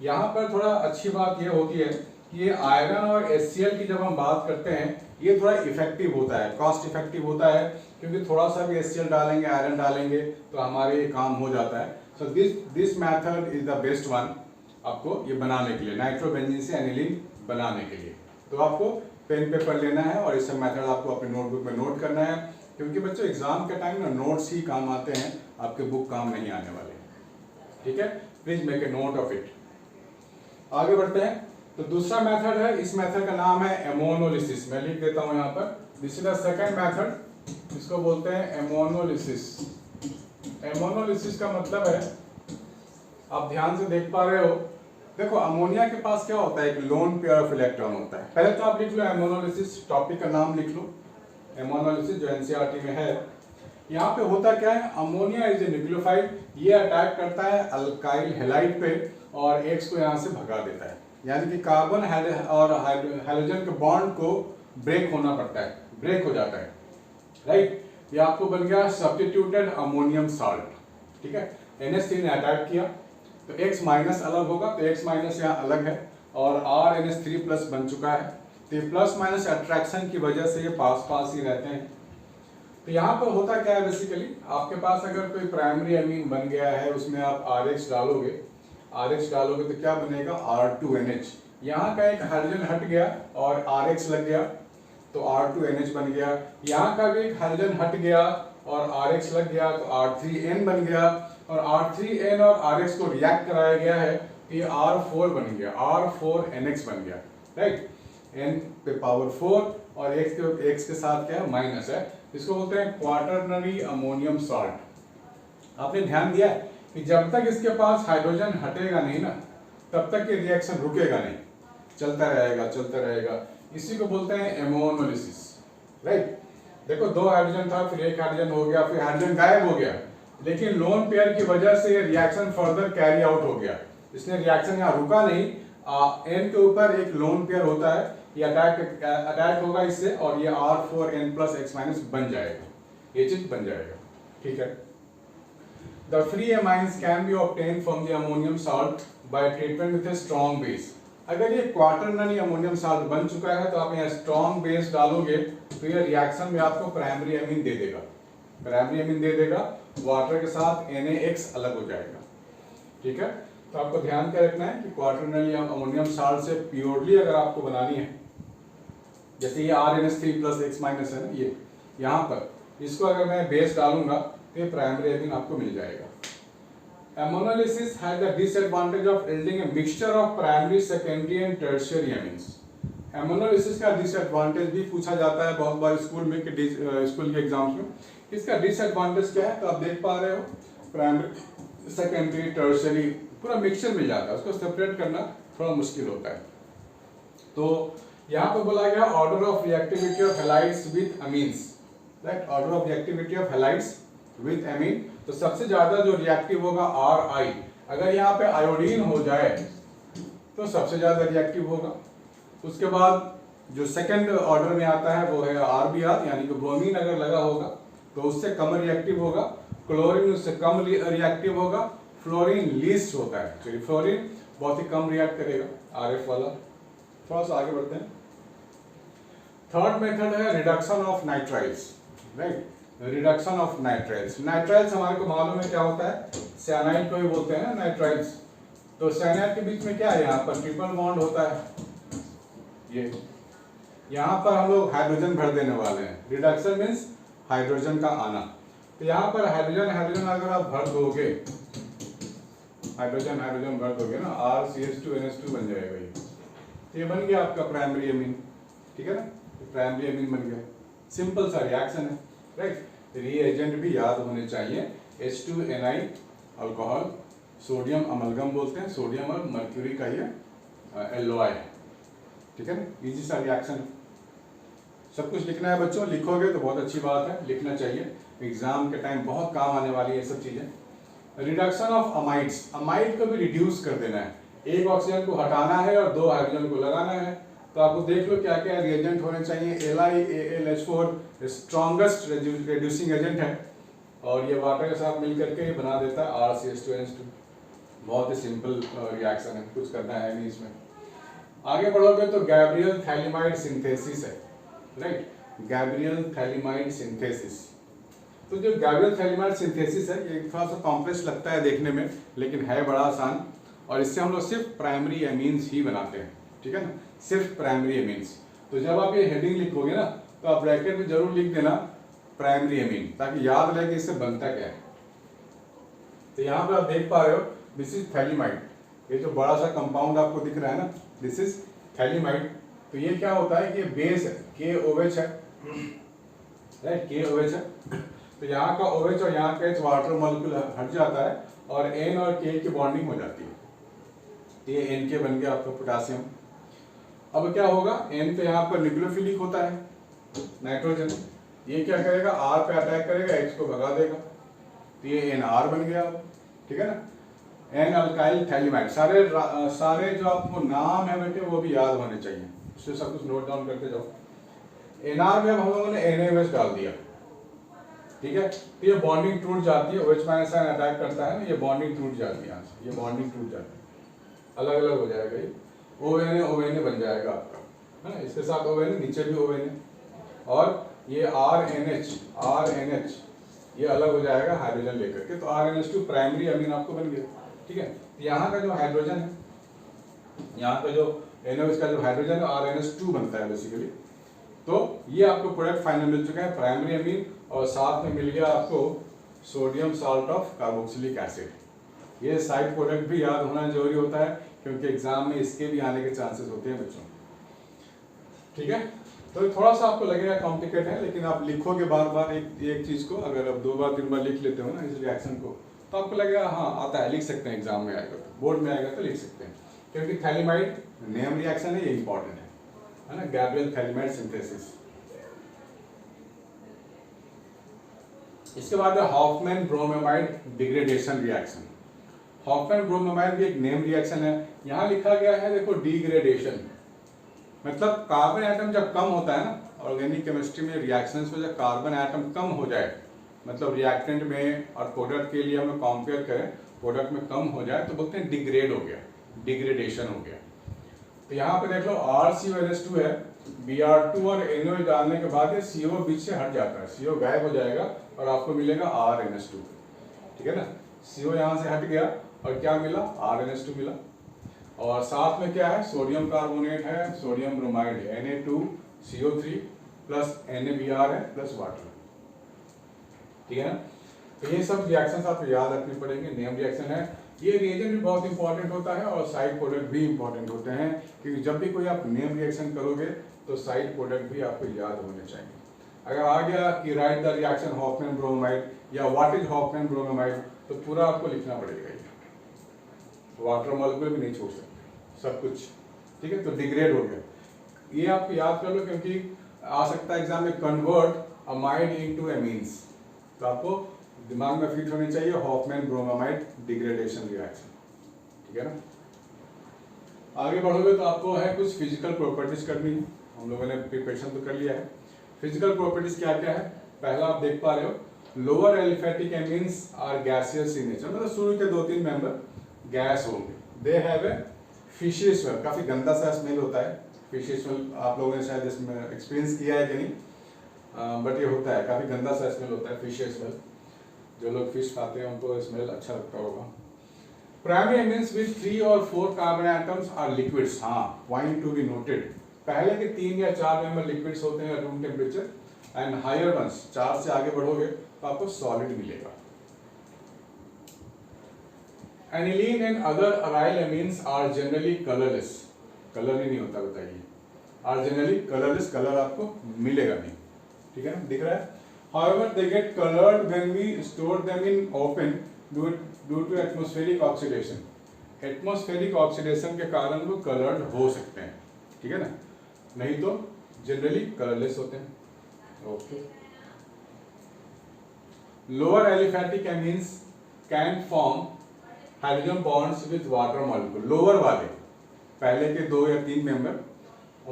S1: यहाँ पर थोड़ा अच्छी बात ये होती है कि ये आयरन और HCl की जब हम बात करते हैं ये थोड़ा इफेक्टिव होता है, कॉस्ट इफेक्टिव होता है, क्योंकि थोड़ा सा भी HCl डालेंगे, आयरन डालेंगे तो हमारे ये काम हो जाता है। So this method is the best one आपको ये बनाने के लिए, नाइट्रोबेंजीन से एनिलीन बनाने के लिए। तो आपको पेन पेपर लेना है और इस मेथड आपको अपने नोटबुक में नोट करना है, क्योंकि बच्चों एग्जाम के टाइम ना नोट्स ही काम आते हैं, आपके बुक काम नहीं आने वाले, ठीक है। Please make a note of it. आगे बढ़ते हैं। तो दूसरा मेथड है, इस मेथड का नाम है एमोनोलिसिस। मैं लिख देता हूं यहाँ पर, this is the second method, इसको बोलते हैं एमोनोलिसिस। एमोनोलिसिस का मतलब है, आप ध्यान से देख पा रहे हो, देखो अमोनिया के पास क्या होता है, एक लोन पेयर ऑफ इलेक्ट्रॉन होता है। पहले तो आप लिख लो एमोनोलिसिस, टॉपिक का नाम लिख लो एमोनोलिसिस जो एनसीईआरटी में है। यहाँ पे होता क्या है, अमोनिया इज ए न्यूक्लियोफाइल, ये अटैक करता है अल्काइल हैलाइड पे और X को यहाँ से भगा देता है, यानी कि कार्बन और हाइड्रोजन के बॉन्ड को ब्रेक होना पड़ता है, ब्रेक हो जाता है, राइट। ये आपको बन गया सब्स्टिट्यूटेड अमोनियम साल्ट, ठीक है। NH3 ने अटैक किया तो X माइनस अलग होगा, तो X माइनस यहाँ अलग है और RNH3 प्लस बन चुका है। तो ये प्लस माइनस अट्रैक्शन की वजह से ये पास पास ही रहते हैं। तो यहाँ पर होता क्या है, बेसिकली आपके पास अगर कोई प्राइमरी अमीन बन गया है, उसमें आप RH डालोगे तो क्या बनेगा, R2NH। यहाँ का एक हाइड्रोजन हट गया और RH लग गया तो R2NH बन गया। यहाँ का भी एक हाइड्रोजन हट गया और RH लग गया तो R3N बन गया, और R3N और RH को रिएक्ट कराया गया है तो ये R4 बन गया, R4NX बन गया, राइट। N पे पावर 4 और X के साथ क्या है, माइनस है। इसको बोलते हैं क्वाटरनरी अमोनियम साल्ट। आपने ध्यान दिया कि जब तक इसके पास हाइड्रोजन हटेगा नहीं ना, तब तक ये रिएक्शन रुकेगा नहीं, चलता रहेगा। इसी को बोलते हैं एमोनोलिसिस, राइट। देखो 2 हाइड्रोजन था, फिर 1 हाइड्रोजन हो गया, फिर हाइड्रोजन गायब हो गया, लेकिन लोन पेयर की वजह से रिएक्शन फर्दर कैरी आउट हो गया, इसलिए रिएक्शन यहाँ रुका नहीं। N के ऊपर एक लोन पेयर होता है, ये अटैक होगा इससे और ये R4N प्लस X माइनस बन जाएगा, ये चीज बन जाएगा, ठीक है। The free amines can be obtained from the ammonium salt by treatment with a strong base। अगर ये क्वाटरनरी अमोनियम साल्ट बन चुका है तो आप यहाँ स्ट्रॉन्ग बेस डालोगे तो ये रिएक्शन में आपको प्राइमरी अमीन दे देगा, वाटर के साथ NaX अलग हो जाएगा, ठीक है। तो आपको ध्यान क्या रखना है कि क्वाटरनरी अमोनियम साल्ट से प्योरली अगर आपको बनानी है, जैसे ये RNH3 प्लस X माइनस है ना, ये यहाँ पर इसको अगर मैं बेस डालूंगा तो ये प्राइमरी अमीन आपको मिल जाएगा। Ammonolysis has the disadvantage of yielding a mixture of primary, secondary and tertiary amines। Ammonolysis का डिसएडवांटेज भी पूछा जाता है बहुत बार स्कूल में स्कूल के एग्जाम्स में। इसका डिसएडवांटेज क्या है, तो आप देख पा रहे हो प्राइमरी, सेकेंडरी, टर्शियरी पूरा मिक्सचर मिल जाता है, उसको सेपरेट करना थोड़ा मुश्किल होता है। तो यहाँ पे बोला गया order of reactivity of halides with amines, right, order of reactivity of halides with amine. तो सबसे ज्यादा जो रिएक्टिव होगा Ri, अगर यहाँ पे आयोडीन हो जाए तो सबसे ज्यादा रिएक्टिव होगा। उसके बाद जो सेकंड ऑर्डर में आता है वो है RBr, यानी कि ब्रोमीन अगर लगा होगा तो उससे कम रिएक्टिव होगा, क्लोरीन उससे कम रिएक्टिव होगा, फ्लोरीन लीस्ट होता है, चलिए फ्लोरीन बहुत ही कम रिएक्ट करेगा, RF वाला। थोड़ा सा आगे बढ़ते हैं। थर्ड मेथड है reduction of nitriles, right, reduction of nitriles. Nitriles हमारे को मालूम है क्या होता है, साइनाइड को भी बोलते हैं ना नाइट्राइल्स। तो साइनाइड के बीच में क्या है, यहाँ पर ट्रिपल बॉन्ड होता है, ये यहाँ पर हम लोग हाइड्रोजन भर देने वाले हैं। रिडक्शन मीन्स हाइड्रोजन का आना। तो यहाँ पर हाइड्रोजन हाइड्रोजन अगर आप भर दोगे, हाइड्रोजन हाइड्रोजन भर दोगे ना, RCH2NH2 बन जाएगा ये बन गया आपका प्राइमरी अमीन, ठीक है ना, प्राइमरी अमीन बन गया। सिंपल सा रिएक्शन है, राइट। रिएजेंट भी याद होने चाहिए, H2Ni अल्कोहल, सोडियम अमलगम बोलते हैं, सोडियम और मर्क्यूरी का ये एलओआई है, ठीक है ना, इजी सा रिएक्शन है। सब कुछ लिखना है बच्चों, लिखोगे तो बहुत अच्छी बात है, लिखना चाहिए, एग्जाम के टाइम बहुत काम आने वाली है ये सब चीजें। रिडक्शन ऑफ अमाइड्स, अमाइड को भी रिड्यूस कर देना है, एक ऑक्सीजन को हटाना है और 2 हाइड्रोजन को लगाना है। तो आपको देख लो क्या क्या रिएजेंट होने चाहिए। LiAlH4 स्ट्रॉन्गेस्ट रिड्यूसिंग एजेंट है और ये वाटर के साथ मिल करके ये बना देता है RCH2NH2। बहुत ही सिंपल रिएक्शन है, कुछ करना है नहीं इसमें। आगे बढ़ोगे तो गैब्रियल थैलिमाइड सिंथेसिस है, राइट, गैब्रियल थैलिमाइड सिंथेसिस। तो जो गैब्रियल थैलिमाइड सिंथेसिस है ये थोड़ा सा कॉम्प्लेक्स लगता है देखने में, लेकिन है बड़ा आसान, और इससे हम लोग सिर्फ प्राइमरी एमीन्स ही बनाते हैं, ठीक है ना, सिर्फ प्राइमरी एमीन्स। तो जब आप ये हेडिंग लिखोगे ना तो आप ब्रैकेट में जरूर लिख देना प्राइमरी एमीन, ताकि याद रहे कि इससे बनता क्या है। तो यहाँ पर आप देख पा रहे हो, दिस इज थैलिमाइड, ये जो बड़ा सा कंपाउंड आपको दिख रहा है ना, दिस इज थैलिमाइड। तो ये क्या होता है कि बेस है, KOH है, राइट, KOH है। तो यहाँ का OH और यहाँ का H वाटर मॉलिक्यूल हट जाता है और N और K की बॉन्डिंग हो जाती है, तो ये NK बन गया आपका पोटेशियम। अब क्या होगा, N तो यहाँ पर न्यूक्लियोफिलिक होता है, नाइट्रोजन, ये क्या करेगा, R पे अटैक करेगा, H को भगा देगा, तो ये NR बन गया, ठीक है ना। N अल्काइल थैलिमाइड, सारे जो आपको नाम है बेटे वो भी याद होने चाहिए, उससे सब कुछ नोट डाउन करते जाओ। NR में हम लोगों ने NaOH डाल दिया, ठीक है, तो ये बॉन्डिंग टूट जाती है, OH माइनस आयन अटैक करता है ना, ये बॉन्डिंग टूट जाती है यहाँ से, ये बॉन्डिंग टूट जाती है, अलग अलग हो जाएगा, ये ONA बन जाएगा आपका, है ना, इसके साथ ONA, नीचे भी ONA, और ये RNH ये अलग हो जाएगा हाइड्रोजन लेकर के, तो RNH2 प्राइमरी अमीन आपको बन गया, ठीक है। यहाँ का जो हाइड्रोजन है, यहाँ का जो NaOH का जो हाइड्रोजन है RNH2 बनता है बेसिकली। तो ये आपको प्रोडक्ट फाइनल मिल चुका है, प्राइमरी अमीन, और साथ में मिल गया आपको sodium salt of carboxylic acid. ये साइड प्रोडक्ट भी याद होना जरूरी होता है, क्योंकि एग्जाम में इसके भी आने के चांसेस होते हैं बच्चों, ठीक है। तो थोड़ा सा आपको लगेगा कॉम्प्लिकेट है, लेकिन आप लिखोगे बार बार एक चीज को, अगर आप 2 बार 3 बार लिख लेते हो ना इस रिएक्शन को, तो आपको लगेगा हाँ आता है, लिख सकते हैं, एग्जाम में आएगा तो, बोर्ड में आएगा तो लिख सकते हैं, क्योंकि थैलिमाइड नेम रिएक्शन है, ये इंपॉर्टेंट है ना, गैब्रियल थैलिमाइड सिंथेसिस। इसके बाद है Hofmann bromamide degradation reaction. Hofmann bromamide भी एक नेम रिएक्शन है, यहाँ लिखा गया है देखो डिग्रेडेशन, मतलब कार्बन एटम जब कम होता है ना, ऑर्गेनिक केमिस्ट्री में रिएक्शंस में जब कार्बन एटम कम हो जाए, मतलब रिएक्टेंट में और प्रोडक्ट के लिए हम लोग कंपेयर करें, प्रोडक्ट में कम हो जाए तो बोलते हैं डिग्रेड हो गया, डिग्रेडेशन हो गया। तो यहाँ पे देख लो RCONH2 है, Br2 और NOH डालने के बाद ये CO बीच से हट जाता है, CO गायब हो जाएगा और आपको मिलेगा RNH2, ठीक है ना। CO यहाँ से हट गया और क्या मिला, RNH2 मिला, और साथ में क्या है, सोडियम कार्बोनेट है, सोडियम ब्रोमाइड है, Na2CO3 प्लस NaBr है प्लस वाटर, ठीक है ना। तो ये सब रिएक्शंस आपको याद रखने पड़ेंगे, नेम रिएक्शन है। ये रिएजेंट भी बहुत इंपॉर्टेंट होता है और साइड प्रोडक्ट भी इंपॉर्टेंट होते हैं, क्योंकि जब भी कोई आप नेम रिएक्शन करोगे तो साइड प्रोडक्ट भी आपको याद होने चाहिए। अगर आ गया कि right the reaction Hoffmann bromide या व्हाट इज हॉफमैन ब्रोमाइड, तो पूरा आपको लिखना पड़ेगा, ये वाटर मॉलिक्यूल भी नहीं छोड़ सकते, सब कुछ, ठीक है। तो डिग्रेड हो गया, ये आप याद कर लो, क्योंकि आ सकता है एग्जाम में, कन्वर्ट अमाइड इनटू एमीन्स, तो आपको दिमाग में फिट होनी चाहिए हॉफमैन ब्रोमामाइड डिग्रेडेशन रिएक्शन, ठीक है ना। आगे बढ़ोगे तो आपको है कुछ फिजिकल प्रॉपर्टीज करनी है, हम लोगों ने प्रिपरेशन तो कर लिया है। फिजिकल प्रॉपर्टीज क्या क्या है, पहला आप देख पा रहे हो, lower aliphatic amines are gaseous in nature, मतलब शुरू के 2-3 मेंबर गैस होंगे। They have a fishy smell, काफी गंदा सा स्मेल होता है फिशी स्मेल, आप लोगों ने शायद इसमें एक्सपीरियंस किया है कि नहीं, बट ये होता है, काफी गंदा सा स्मेल होता है फिश स्मेल, जो लोग फिश खाते हैं उनको स्मेल अच्छा लगता होगा। प्राइमरी एमीन्स विद 3 और 4 कार्बन एटम्स आर लिक्विड्स, हाँ पॉइंट टू बी नोटेड, पहले के 3 या 4 मेंबर लिक्विड्स होते हैं room temperature, and higher ones 4 से आगे बढ़ोगे तो आपको सॉलिड मिलेगा। Aniline and other aryl amines are generally colourless, colour ही नहीं होता बताइए, आर जनरली कलरलेस, कलर आपको मिलेगा नहीं, ठीक है ना, दिख रहा है। However, they get colored when we store them in open due to atmospheric oxidation. Atmospheric oxidation के कारण वो colored हो सकते हैं, ठीक है ना, नहीं तो generally colorless होते हैं। Okay. Lower aliphatic amines can form hydrogen bonds with water molecule. Lower वाले पहले के 2 या 3 मेंबर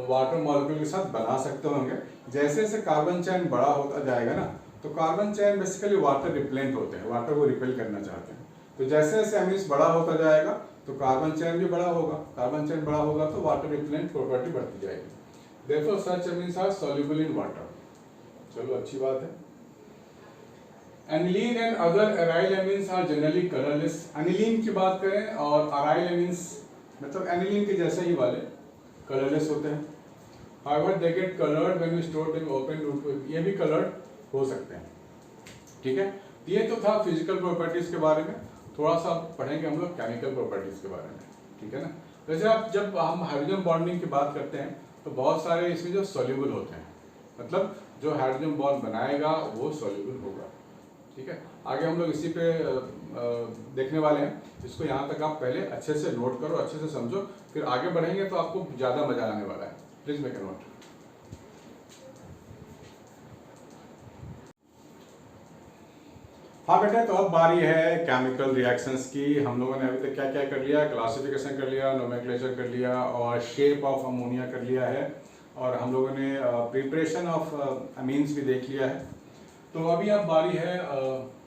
S1: वाटर मॉलिक्यूल के साथ बना सकते होंगे। जैसे जैसे कार्बन चेन बड़ा होता जाएगा ना, तो carbon chain basically water repellent होते हैं, वाटर को रिपेल करना चाहते हैं, तो जैसे जैसे एमिन्स बड़ा होता जाएगा तो कार्बन चेन भी बड़ा होगा, कार्बन चेन बड़ा होगा तो वाटर रिपेलेंट प्रॉपर्टी बढ़ती जाएगी। Therefore such amines are soluble in water. चलो अच्छी बात है। Aniline and other aryl amines are generally colourless. Aniline की बात करें और अराइल एमिन्स मतलब एनिलीन के जैसे ही वाले कलरलेस होते हैं। However, they get colored when we store them open root with, ये भी कलर्ड हो सकते हैं, ठीक है। ये तो था फिजिकल प्रॉपर्टीज के बारे में, थोड़ा सा पढ़ेंगे हम लोग केमिकल प्रॉपर्टीज के बारे में, ठीक है ना। वैसे आप जब हम हाइड्रोजन बॉन्डिंग की बात करते हैं तो बहुत सारे इसमें जो सॉल्युबल होते हैं, मतलब जो हाइड्रोजन बॉन्ड बनाएगा वो सॉल्युबल होगा, ठीक है। आगे हम लोग इसी पे देखने वाले हैं, इसको यहाँ तक आप पहले अच्छे से नोट करो, अच्छे से समझो, फिर आगे बढ़ेंगे तो आपको ज़्यादा मजा आने वाला है। Please make a note. हाँ बेटा, तो अब बारी है केमिकल रिएक्शंस की। हम लोगों ने अभी तक क्या क्या कर लिया, क्लासिफिकेशन कर लिया, नोमेनक्लेचर कर लिया और शेप ऑफ अमोनिया कर लिया है, और हम लोगों ने प्रिपरेशन ऑफ अमीन्स भी देख लिया है। तो अभी अब बारी है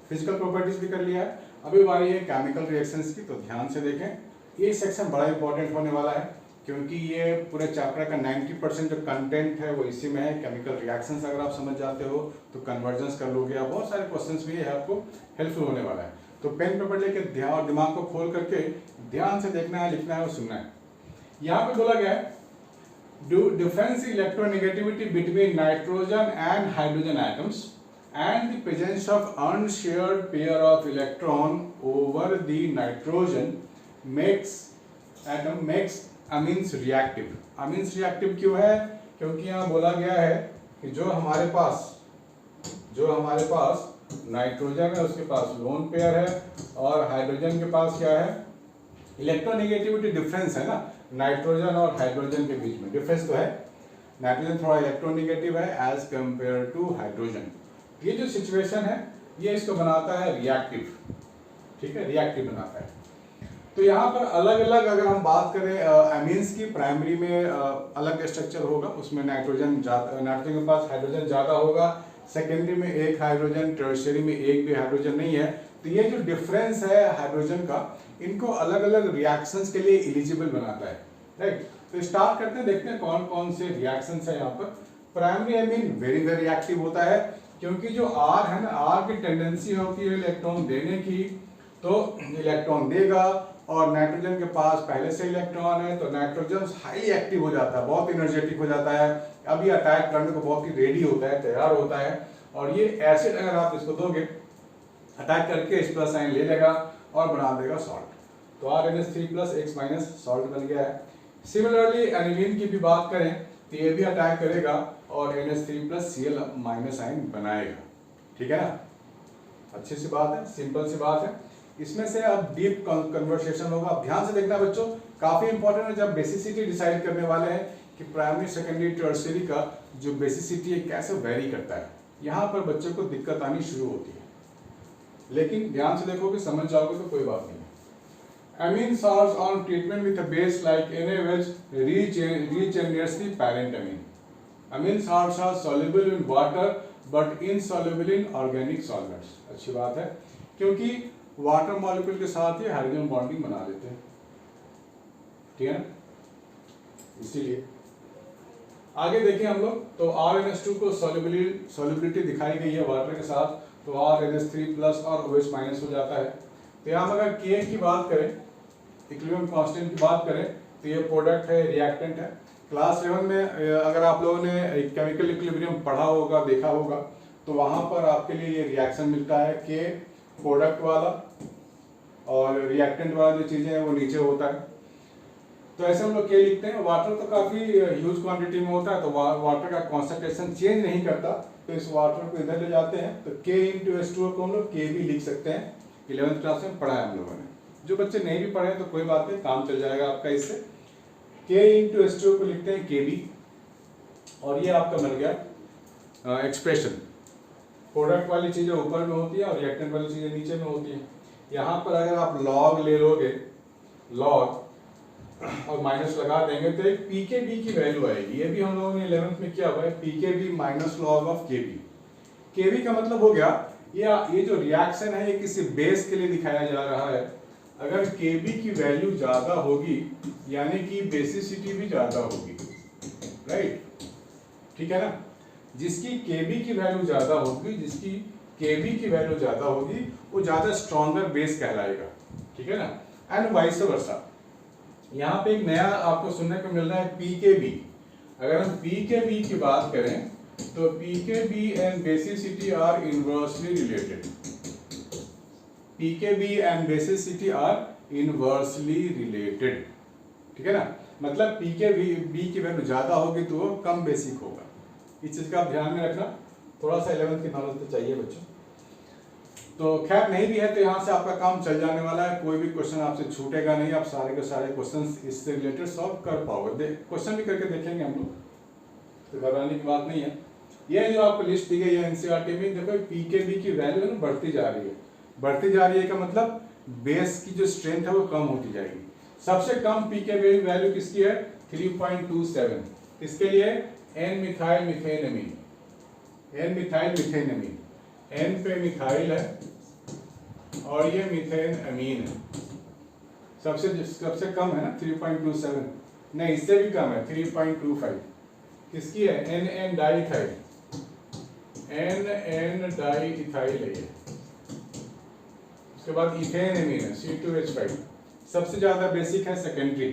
S1: फिजिकल प्रॉपर्टीज भी कर लिया है, अभी बारी है केमिकल रिएक्शंस की। तो ध्यान से देखें, ये सेक्शन बड़ा इंपॉर्टेंट होने वाला है, क्योंकि ये पूरे चैप्टर का 90% जो कंटेंट है वो इसी में है। केमिकल रिएक्शंस अगर आप समझ जाते हो तो कन्वर्जन्स कर लोगे, आप बहुत सारे क्वेश्चंस भी है, आपको हेल्पफुल होने वाला है। तो पेन पेपर लेके ध्यान और दिमाग को खोल करके ध्यान से देखना है, लिखना है और सुनना है। यहाँ पे बोला गया है difference electronegativity between nitrogen and hydrogen atoms and the presence of unshared pair of electron over the nitrogen makes amines reactive। amines reactive क्यों है? क्योंकि यहाँ बोला गया है कि जो हमारे पास नाइट्रोजन है उसके पास लोन पेयर है और हाइड्रोजन के पास क्या है, इलेक्ट्रोनेगेटिविटी डिफरेंस है ना, नाइट्रोजन और हाइड्रोजन के बीच में डिफरेंस तो है। नाइट्रोजन थोड़ा इलेक्ट्रोनेगेटिव है एज कंपेयर टू हाइड्रोजन। ये जो सिचुएशन है ये इसको बनाता है रिएक्टिव, ठीक है, रिएक्टिव बनाता है। तो यहाँ पर अलग अलग अगर हम बात करें अमीन्स की, प्राइमरी में अलग स्ट्रक्चर होगा, उसमें नाइट्रोजन के पास हाइड्रोजन ज़्यादा होगा, सेकेंडरी में एक हाइड्रोजन, टर्शियरी में एक भी हाइड्रोजन नहीं है। तो ये जो डिफरेंस है हाइड्रोजन का, इनको अलग अलग रिएक्शंस के लिए एलिजिबल बनाता है, राइट। तो स्टार्ट करते हैं, देखते हैं कौन कौन से रिएक्शंस है यहाँ पर। Primary amine very very active होता है, क्योंकि जो R है ना, R की टेंडेंसी होती है इलेक्ट्रॉन देने की, तो इलेक्ट्रॉन देगा, और नाइट्रोजन के पास पहले से इलेक्ट्रॉन है तो नाइट्रोजन हाईली एक्टिव हो जाता है, बहुत एनर्जेटिक हो जाता है, अभी अटैक करने को बहुत ही रेडी होता है, तैयार होता है। और ये एसिड अगर आप इसको दोगे, अटैक करके इस प्लस साइन ले लेगा और बना देगा सॉल्ट, तो RNH3+X- सॉल्ट बन गया है। सिमिलरली एनिलीन की भी बात करें तो ये भी अटैक करेगा और NH3+Cl- आयन बनाएगा, ठीक है ना। अच्छी सी बात है, सिंपल सी बात है। इसमें से अब डीप कन्वर्सेशन होगा, ध्यान से देखना बच्चों, काफी इंपॉर्टेंट है जब बेसिसिटी डिसाइड करने वाले हैं कि प्राइमरी सेकेंडरी टर्शियरी का जो बेसिसिटी है कैसे वेरी करता है। यहाँ पर बच्चों को दिक्कत आनी शुरू होती है, लेकिन ध्यान से देखोगे समझ जाओगे तो कोई बात नहीं है। Amine salts on treatment with a base like NaOH regenerates the parent amine. Amine salts are soluble in water but insoluble in organic solvents. अच्छी बात है, क्योंकि वाटर मॉलिक्यूल के साथ ही हाइड्रोजन बॉन्डिंग बना लेते हैं, ठीक है ना, इसीलिए। आगे देखें हम लोग, तो RNS2 को सॉल्युबिलिटी दिखाई गई है वाटर के साथ, तो RNS3 प्लस और OH माइनस हो जाता है। तो यहाँ अगर K की बात करें, इक्विलिब्रियम कांस्टेंट की बात करें, तो ये प्रोडक्ट है, रिएक्टेंट है। क्लास 11 में अगर आप लोगों ने केमिकल इक्विलिब्रियम पढ़ा होगा, देखा होगा, तो वहाँ पर आपके लिए ये रिएक्शन मिलता है, K प्रोडक्ट वाला और रिएक्टेंट वाला जो चीज़ें हैं वो नीचे होता है। तो ऐसे हम लोग K लिखते हैं। वाटर तो काफ़ी ह्यूज क्वांटिटी में होता है, तो वाटर का कॉन्सेंट्रेशन चेंज नहीं करता, तो इस वाटर को इधर ले जाते हैं, तो K इंटू H2O को हम लोग K भी लिख सकते हैं। 11th क्लास में पढ़ा है हम लोगों ने। जो बच्चे नहीं भी पढ़े तो कोई बात नहीं, काम चल जाएगा आपका इससे। K इंटू H2O को लिखते हैं Kb, और ये आपका बन गया एक्सप्रेशन। प्रोडक्ट वाली चीज़ें ऊपर में होती है और रिएक्टेंट वाली चीज़ें नीचे में होती हैं। यहाँ पर अगर आप लॉग ले लोगे, लॉग और माइनस लगा देंगे तो एक pKb की वैल्यू आएगी। ये भी हम लोगों ने 11th में किया हुआ है, pKb minus log of Kb। Kb का मतलब हो गया ये जो रिएक्शन है ये किसी बेस के लिए दिखाया जा रहा है। अगर Kb की वैल्यू ज्यादा होगी यानी कि बेसिसिटी भी ज्यादा होगी, राइट, ठीक है ना। जिसकी Kb की वैल्यू ज्यादा होगी, जिसकी Kb की वैल्यू ज्यादा होगी, वो ज्यादा स्ट्रॉन्गर बेस कहलाएगा, ठीक है ना। And vice versa. यहाँ पे एक नया आपको सुनने को मिल रहा है pKb। अगर हम pKb की बात करें तो pKb and basicity are inversely related. pKb and basicity are inversely related, ठीक है ना। मतलब pKb की वैल्यू ज्यादा होगी तो वो कम बेसिक होगा। इस चीज का आप ध्यान में रखना, थोड़ा सा 11th की नॉलेज तो चाहिए बच्चों। तो खैर नहीं भी है तो यहाँ से आपका काम चल जाने वाला है, कोई भी क्वेश्चन आपसे छूटेगा नहीं, आप सारे के सारे क्वेश्चंस इससे रिलेटेड सॉल्व कर पाओगे। क्वेश्चन भी करके देखेंगे हम लोग, तो घबराने की बात नहीं है। ये जो आपको लिस्ट दी गई है एनसीईआरटी में, देखो pKb की वैल्यू है ना बढ़ती जा रही है। बढ़ती जा रही है का मतलब बेस की जो स्ट्रेंथ है वो कम होती जाएगी। सबसे कम pKb वैल्यू किसकी है? 3.27। किसके लिए? N methyl methanamine. N methyl methanamine, N पे मिथाइल है और ये मिथेन अमीन है। सबसे कम है ना 3.27, नहीं इससे भी कम है 3.25। किसकी है? एन डाइथाइल, एन डाइथाइल है ये। उसके बाद इथेन अमीन है C2H5। सबसे ज्यादा बेसिक है सेकेंडरी,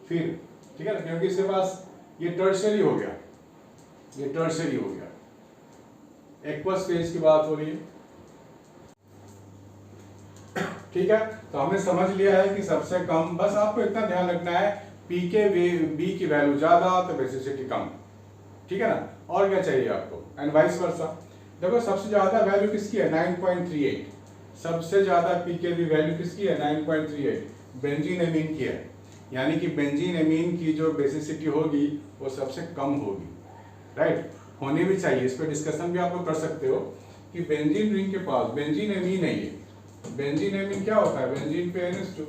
S1: फिर ठीक है ना, क्योंकि इसके पास ये टर्शियरी हो गया, ये टर्शियरी हो गया। एक्वस फेज की बात हो रही है, ठीक है। तो हमने समझ लिया है कि सबसे कम, बस आपको इतना ध्यान रखना है pKb की वैल्यू ज्यादा तो बेसिसिटी कम, ठीक है ना। और क्या चाहिए आपको? And vice versa. देखो सबसे ज्यादा वैल्यू किसकी है? 9.38। सबसे ज्यादा pKb वैल्यू किसकी है? 9.38 बेंजीन एमीन की है। यानी कि बेंजीन एमीन की जो बेसिसिटी होगी वो सबसे कम होगी, राइट। होनी भी चाहिए, इस पर डिस्कशन भी आप लोग कर सकते हो कि बेंजीन रिंग के पास बेंजीन एमीन है, ये बेंजीन एमीन क्या होता है? बेंजीन पे NH2,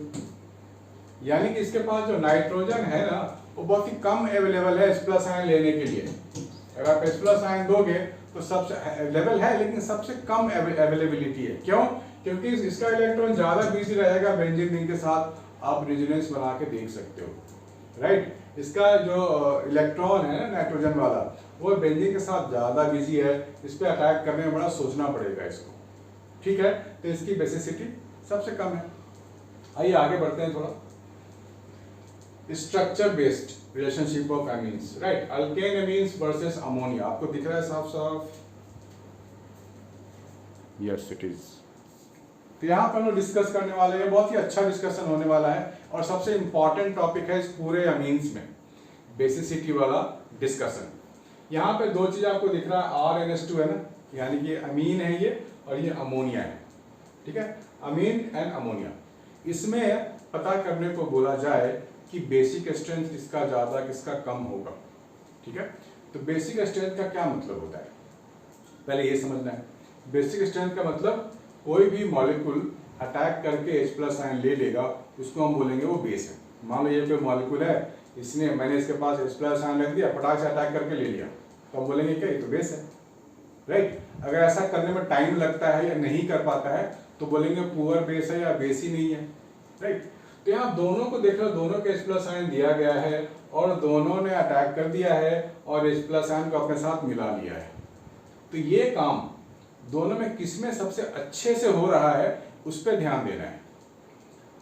S1: यानी कि इसके पास जो नाइट्रोजन है ना वो बहुत ही कम अवेलेबल है H+ आयन लेने के लिए। अगर आप H+ आयन दोगे तो सबसे अवेलेबल है लेकिन सबसे कम अवेलेबिलिटी है। क्यों? क्योंकि इसका इलेक्ट्रॉन ज्यादा बिजी रहेगा बेंजीन रिंग के साथ। आप रेजोनेंस बना के देख सकते हो, राइट। इसका जो इलेक्ट्रॉन है नाइट्रोजन वाला वो बेंजीन के साथ ज्यादा बिजी है, इस पे अटैक करने में बड़ा सोचना पड़ेगा इसको, ठीक है। तो इसकी बेसिसिटी सबसे कम है। आइए आगे बढ़ते हैं थोड़ा। Structure based relationship of amines, right. Alkane amines versus ammonia, आपको दिख रहा है साफ साफ? Yes it is. तो यहाँ पर हम डिस्कस करने वाले हैं, बहुत ही अच्छा डिस्कशन होने वाला है और सबसे इंपॉर्टेंट टॉपिक है इस पूरे अमीन्स में, बेसिसिटी वाला डिस्कशन। यहाँ पे दो चीज आपको दिख रहा है, RNS2 है ना, यानी कि अमीन है ये और ये अमोनिया है, ठीक है। अमीन एंड अमोनिया। इसमें पता करने को बोला जाए कि बेसिक स्ट्रेंथ किसका ज़्यादा किसका कम होगा। ठीक है, तो बेसिक स्ट्रेंथ का क्या मतलब होता है, पहले ये समझना है। बेसिक स्ट्रेंथ का मतलब कोई भी मॉलिक्यूल अटैक करके H+ आयन ले लेगा, उसको हम बोलेंगे वो बेस है। मान लो ये कोई मॉलिक्यूल है, मैंने इसके पास H+ आयन रख दिया, फटाक से अटैक करके ले लिया, तो हम बोलेंगे क्या, ये तो बेस है, राइट। अगर ऐसा करने में टाइम लगता है या नहीं कर पाता है तो बोलेंगे पुअर बेस है या बेस ही नहीं है, राइट। तो यहाँ दोनों को देख लो, दोनों के H+ आयन दिया गया है और दोनों ने अटैक कर दिया है और H+ आयन को अपने साथ मिला लिया है। तो ये काम दोनों में किसमें सबसे अच्छे से हो रहा है उस पर ध्यान देना है।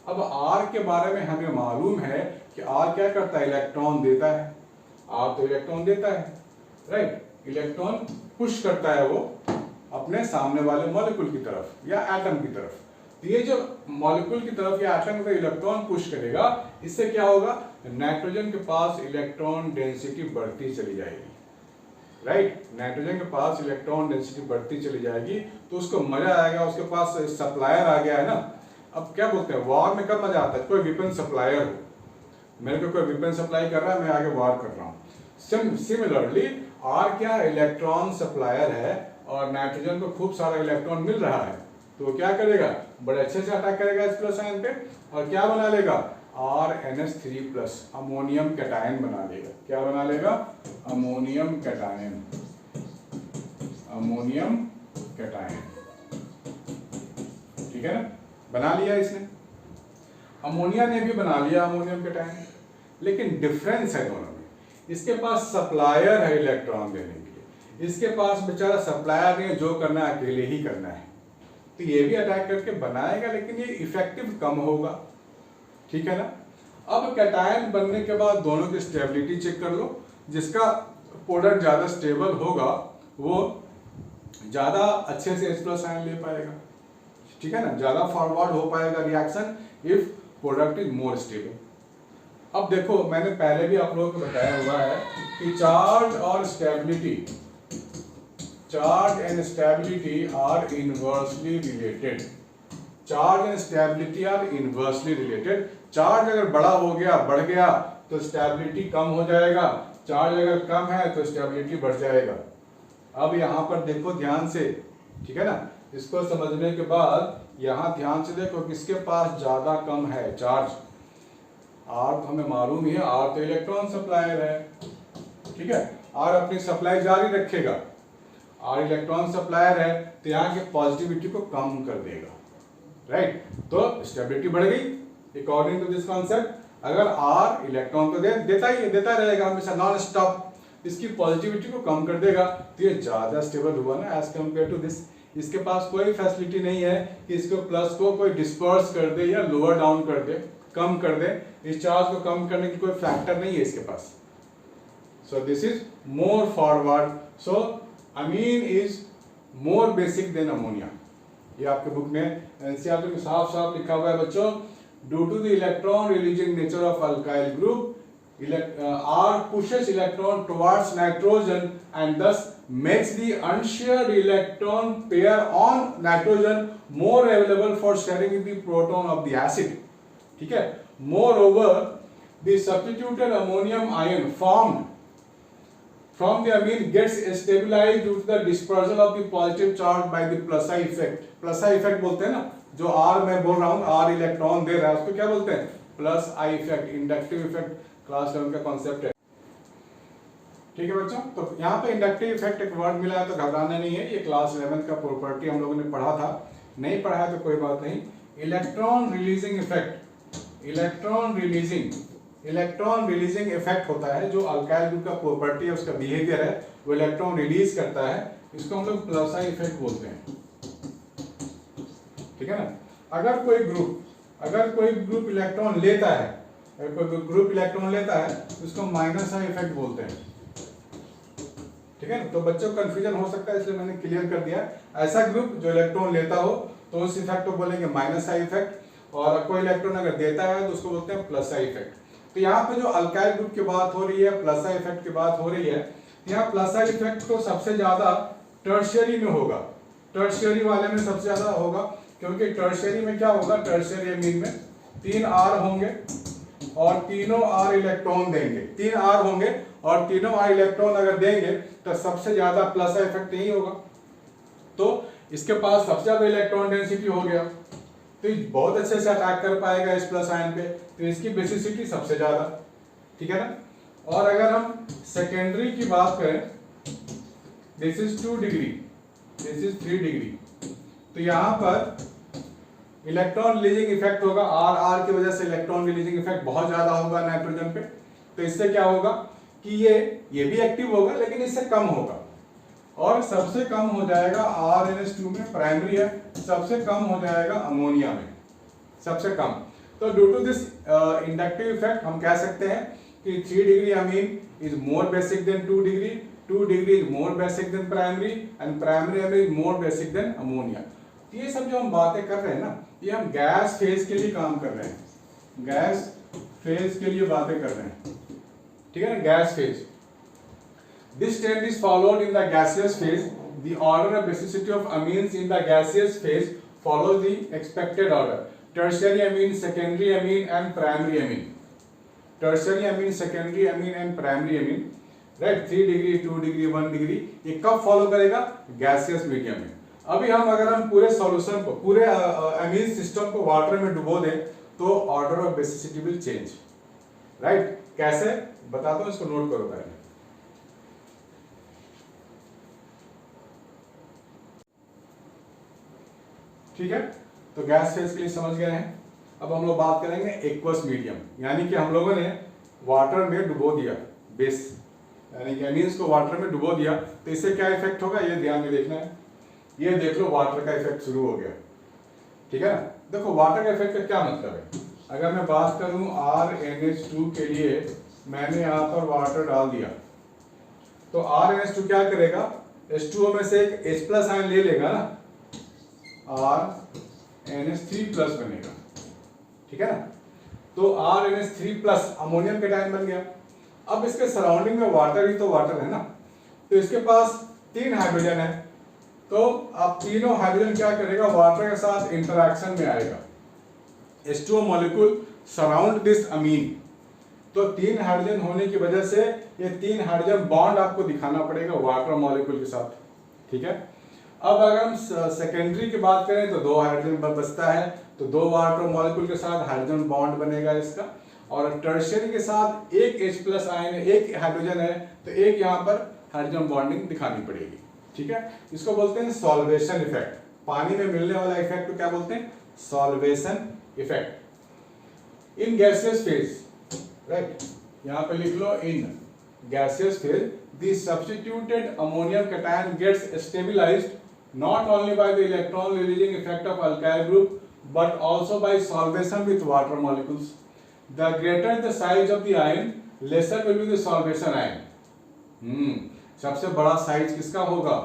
S1: अब R के बारे में हमें मालूम है कि R क्या करता है, इलेक्ट्रॉन देता है। R तो इलेक्ट्रॉन देता है, राइट। इलेक्ट्रॉन पुश करता है वो अपने सामने वाले मॉलिक्यूल की तरफ या एटम की तरफ। तो ये जो मॉलिक्यूल की तरफ या एटम की तरफ इलेक्ट्रॉन पुश करेगा, इससे क्या होगा, नाइट्रोजन के पास इलेक्ट्रॉन डेंसिटी बढ़ती चली जाएगी, राइट। नाइट्रोजन के पास इलेक्ट्रॉन डेंसिटी बढ़ती चली जाएगी तो उसको मजा आएगा, उसके पास सप्लायर आ गया है ना। अब क्या बोलते हैं, वॉर में कब मजा आता है, कोई वेपन सप्लायर हो, मेरे को कोई वेपन सप्लाई कर रहा है, मैं आगे वॉर कर रहा हूँ। सिमिलरली R क्या इलेक्ट्रॉन सप्लायर है और नाइट्रोजन को खूब सारा इलेक्ट्रॉन मिल रहा है, तो वो क्या करेगा, बड़े अच्छे से अटैक करेगा H+ आयन पे और क्या बना लेगा, RNH3+, अमोनियम कैटायन बना लेगा। क्या बना लेगा, अमोनियम कैटायन, अमोनियम कैटायन, ठीक है ना, बना लिया इसने। अमोनिया ने भी बना लिया अमोनियम कैटायन, लेकिन डिफरेंस है दोनों में। इसके पास सप्लायर है इलेक्ट्रॉन देने के लिए, इसके पास बेचारा सप्लायर नहीं है, जो करना है अकेले ही करना है। तो ये भी अटैक करके बनाएगा लेकिन ये इफेक्टिव कम होगा, ठीक है ना। अब कैटायन बनने के बाद दोनों की स्टेबिलिटी चेक कर लो, जिसका प्रोडक्ट ज्यादा स्टेबल होगा वो ज्यादा अच्छे से H+ आयन ले पाएगा, ठीक है ना, ज्यादा फॉरवर्ड हो पाएगा reaction if product is more stable. अब देखो, मैंने पहले भी आप लोगों को बताया हुआ है कि चार्ज और stability, charge and stability are inversely related. Charge and stability are inversely related. Charge अगर बड़ा हो गया, बढ़ गया, तो स्टेबिलिटी कम हो जाएगा, चार्ज अगर कम है तो स्टेबिलिटी बढ़ जाएगा। अब यहाँ पर देखो ध्यान से, ठीक है ना, इसको समझने के बाद यहाँ ध्यान से देखो किसके पास ज्यादा कम है चार्ज। R तो हमें मालूम ही है, R तो इलेक्ट्रॉन सप्लायर है, ठीक है, R अपनी सप्लाई जारी रखेगा, R इलेक्ट्रॉन सप्लायर है, तो यहाँ की पॉजिटिविटी को कम कर देगा, राइट। तो स्टेबिलिटी बढ़ गई अकॉर्डिंग टू दिस कॉन्सेप्ट। अगर R इलेक्ट्रॉन तो देता रहेगा हमेशा नॉन स्टॉप, इसकी पॉजिटिविटी को कम कर देगा, तो ये ज्यादा स्टेबल हुआ ना एज कम्पेयर टू दिस। इसके पास कोई फैसिलिटी नहीं है कि इसको प्लस को कोई डिस्पर्स कर दे या लोअर डाउन कर दे, कम कर दे, इस चार्ज को कम करने की कोई फैक्टर नहीं है इसके पास। So this is more forward, so amine is more basic than ammonia. ये आपके बुक में एनसीईआरटी में साफ साफ लिखा हुआ है बच्चों, due to the electron releasing nature of alkyl group, R pushes electron towards nitrogen and thus makes the unshared electron pair on nitrogen more available for sharing the proton of the acid, ठीक है। Moreover, the substituted ammonium ion formed from the amine gets stabilized due to the dispersal of the positive charge by the plus I effect. Plus I effect बोलते हैं ना, जो R मैं बोल रहा हूँ, R इलेक्ट्रॉन दे रहा है, उसको क्या बोलते हैं, plus I effect, inductive effect, class 11 का कॉन्सेप्ट है, ठीक है बच्चों। तो यहाँ पे इंडक्टिव इफेक्ट एक वर्ड मिला है तो घबराना नहीं है, ये क्लास 11 का प्रॉपर्टी हम लोगों ने पढ़ा था, नहीं पढ़ा है तो कोई बात नहीं। Electron releasing effect, electron releasing effect होता है, जो अल्काइल ग्रुप का प्रॉपर्टी है, उसका बिहेवियर है, वो इलेक्ट्रॉन रिलीज करता है, इसको हम लोग प्लस आई इफेक्ट बोलते हैं, ठीक है ना। अगर कोई ग्रुप इलेक्ट्रॉन लेता है, अगर कोई ग्रुप इलेक्ट्रॉन लेता है तो उसको माइनस आई इफेक्ट बोलते हैं, ठीक है ना। तो बच्चों को कंफ्यूजन हो सकता है, इसलिए मैंने क्लियर कर दिया। ऐसा ग्रुप जो इलेक्ट्रॉन लेता हो तो उस इफेक्ट को बोलेंगे माइनस आई इफेक्ट, और कोई इलेक्ट्रॉन अगर देता है तो उसको बोलते हैं प्लस आई इफेक्ट। तो यहाँ पे जो अल्काइल ग्रुप की बात हो रही है, प्लस आई इफेक्ट की बात हो रही है, यहाँ प्लस आई इफेक्ट तो सबसे ज्यादा टर्शियरी में होगा, टर्शियरी वाले में सबसे ज्यादा होगा, क्योंकि टर्शियरी में क्या होगा, टर्शियरी अमीन में 3 R होंगे, और तीनों R इलेक्ट्रॉन देंगे, 3 R होंगे और तीनों R इलेक्ट्रॉन अगर देंगे तो सबसे ज्यादा प्लस का इफेक्ट यही होगा। तो इसके पास सबसे ज्यादा इलेक्ट्रॉन डेंसिटी हो गया, तो ये बहुत अच्छे से अटैक कर पाएगा इस प्लस आयन पे, तो इसकी बेसिसिटी सबसे ज्यादा, ठीक है ना। और अगर हम सेकेंडरी की बात करें, this is 2 degree, this is 3 degree, तो यहां पर इलेक्ट्रॉन रिलीजिंग इफेक्ट होगा, आर की वजह से इलेक्ट्रॉन रिलीजिंग इफेक्ट बहुत ज्यादा होगा नाइट्रोजन पे। तो इससे क्या होगा कि ये भी एक्टिव होगा लेकिन इससे कम होगा, और सबसे कम हो जाएगा RNH2 में, प्राइमरी है, सबसे कम हो जाएगा अमोनिया में, सबसे कम। तो due to this inductive effect हम कह सकते हैं कि 3 degree amine is more basic than 2 degree, 2 degree is more basic than primary, and primary amine is more basic than ammonia. ये सब जो हम बातें कर रहे हैं ना, ये हम गैस फेज के लिए काम कर रहे हैं, गैस फेज के लिए बातें कर रहे हैं, ठीक है ना, gas phase. This trend is followed in the gaseous phase. The order of basicity of amines in the gaseous phase follows the expected order: tertiary amine, secondary amine, and primary amine. Tertiary amine, secondary amine, and primary amine. Right? 3 degree, 2 degree, 1 degree, ये कब follow करेगा? Gaseous medium में। अभी अगर हम पूरे solution को, पूरे अमीन सिस्टम को वाटर में डुबो दें तो order of basicity will change. Right? कैसे बताता हूं, इसको नोट करो पहले। ठीक है, तो गैस फेज के लिए समझ गए हैं। अब हम लोग बात करेंगे एक्वस मीडियम, यानी कि हम लोगों ने वाटर में डुबो दिया बेस, यानी कि अमीन्स को वाटर में डुबो दिया, तो इससे क्या इफेक्ट होगा ये ध्यान में देखना है। ये देख लो, वाटर का इफेक्ट शुरू हो गया, ठीक है ना। देखो वाटर का इफेक्ट का क्या मतलब है। अगर मैं बात करूं RNH2 के लिए, मैंने यहाँ पर वाटर डाल दिया, तो RNH2 क्या करेगा, H2O में से एक H+ आयन ले लेगा ना, RNH3+ बनेगा, ठीक है ना। तो RNH3+ अमोनियम कैटायन बन गया। अब इसके सराउंडिंग में वाटर ही तो वाटर है ना, तो इसके पास 3 हाइड्रोजन है, तो अब तीनों हाइड्रोजन क्या करेगा, वाटर के साथ इंटरैक्शन में आएगा। H2O मॉलिक्यूल सराउंड दिस अमीन, तो 3 हाइड्रोजन होने की वजह से ये 3 हाइड्रोजन बॉन्ड आपको दिखाना पड़ेगा वाटर मॉलिक्यूल के साथ, ठीक है। अब अगर हम सेकेंडरी की बात करें तो 2 हाइड्रोजन बचता है, तो 2 वाटर मॉलिक्यूल के साथ हाइड्रोजन बॉन्ड बनेगा इसका, और टर्शियरी के साथ एक H+ आयन है, एक हाइड्रोजन है, तो एक यहाँ पर हाइड्रोजन बॉन्डिंग दिखानी पड़ेगी, ठीक है। इसको बोलते हैं सॉल्वेशन इफेक्ट। पानी में मिलने वाला इफेक्ट को क्या बोलते हैं, solvation effect. In gaseous phase, right, यहाँ पे लिख लो, in gaseous phase the substituted ammonium cation gets stabilized not only by the electron releasing effect of alkyl group but also by solvation with water molecules. The greater the size of the ion, lesser will be the solvation ion. सबसे बड़ा size किसका होगा,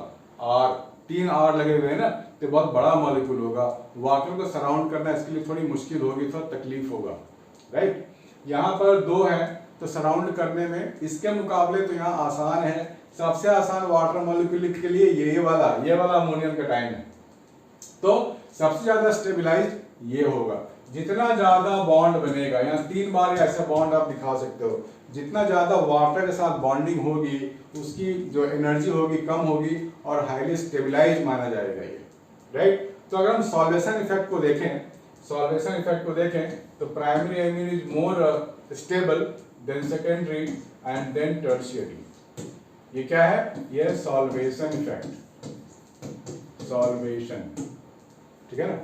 S1: R, 3 R लगे हुए हैं ना, तो बहुत बड़ा मॉलिक्यूल होगा, वाटर को सराउंड करना इसके लिए थोड़ी मुश्किल होगी, थोड़ा तकलीफ होगा, राइट। यहाँ पर 2 है तो सराउंड करने में इसके मुकाबले तो यहाँ आसान है। सबसे आसान वाटर मॉलिक्यूल के लिए ये वाला अमोनियम कैटायन है, तो सबसे ज्यादा स्टेबलाइज्ड ये होगा। जितना ज्यादा बॉन्ड बनेगा, यहाँ 3 बार ऐसा बॉन्ड आप दिखा सकते हो, जितना ज्यादा वाटर के साथ बॉन्डिंग होगी उसकी जो एनर्जी होगी कम होगी और हाईली स्टेबलाइज माना जाएगा ये, राइट। तो अगर हम सॉल्वेशन इफेक्ट को देखें तो primary amine is more stable than secondary and then tertiary. ये क्या है, ये सॉल्वेशन इफेक्ट, सॉल्वेशन, ठीक है ना।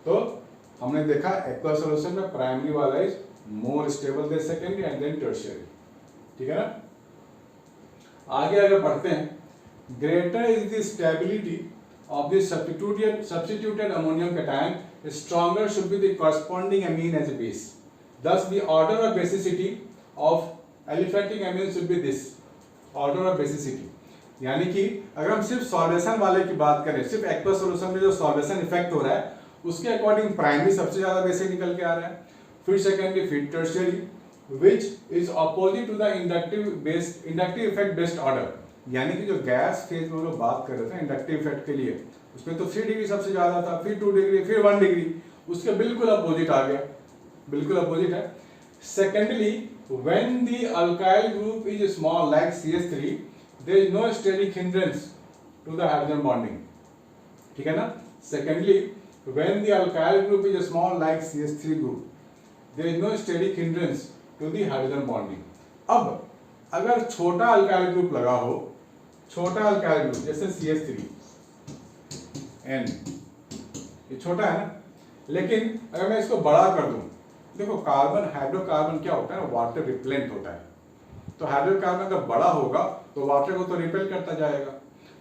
S1: तो हमने देखा एक्वस सॉल्यूशन में प्राइमरी वाला is more stable than secondary and then tertiary, ठीक है ना। आगे अगर पढ़ते हैं, greater is the stability of the substituted ammonium cation, stronger should be the corresponding amine as a base. Thus, the order of basicity of aliphatic amine should be this order of basicity. यानी कि अगर हम सिर्फ solvation वाले की बात करें, सिर्फ एक्वस सॉल्यूशन में जो सॉल्वेशन इफेक्ट हो रहा है उसके अकॉर्डिंग प्राइमरी सबसे ज्यादा बेसिक निकल के आ रहा है, फिर सेकेंडरी, फिर tertiary, which is opposite to the inductive effect based order. यानी कि जो गैस फेज में लोग बात कर रहे थे इंडक्टिव इफेक्ट के लिए, उसमें तो 3 डिग्री सबसे ज्यादा था, फिर 2 डिग्री, फिर 1 डिग्री, उसके बिल्कुल अपोजिट आ गया, बिल्कुल अपोजिट है। Secondly, when the alkyl group is small like CH3, there is no steric hindrance to the hydrogen bonding. ठीक है ना? Secondly, when the alkyl group is small like CH3 group, there is no steric hindrance to the hydrogen bonding. अब अगर छोटा alkyl group लगा हो, छोटा alkyl group जैसे CH3 N, ये छोटा है ना, लेकिन अगर मैं इसको बड़ा कर दूं, देखो कार्बन हाइड्रोकार्बन क्या होता है ना, वाटर रिपेलेंट होता है। तो हाइड्रोकार्बन अगर बड़ा होगा तो वाटर को तो रिपेल करता जाएगा,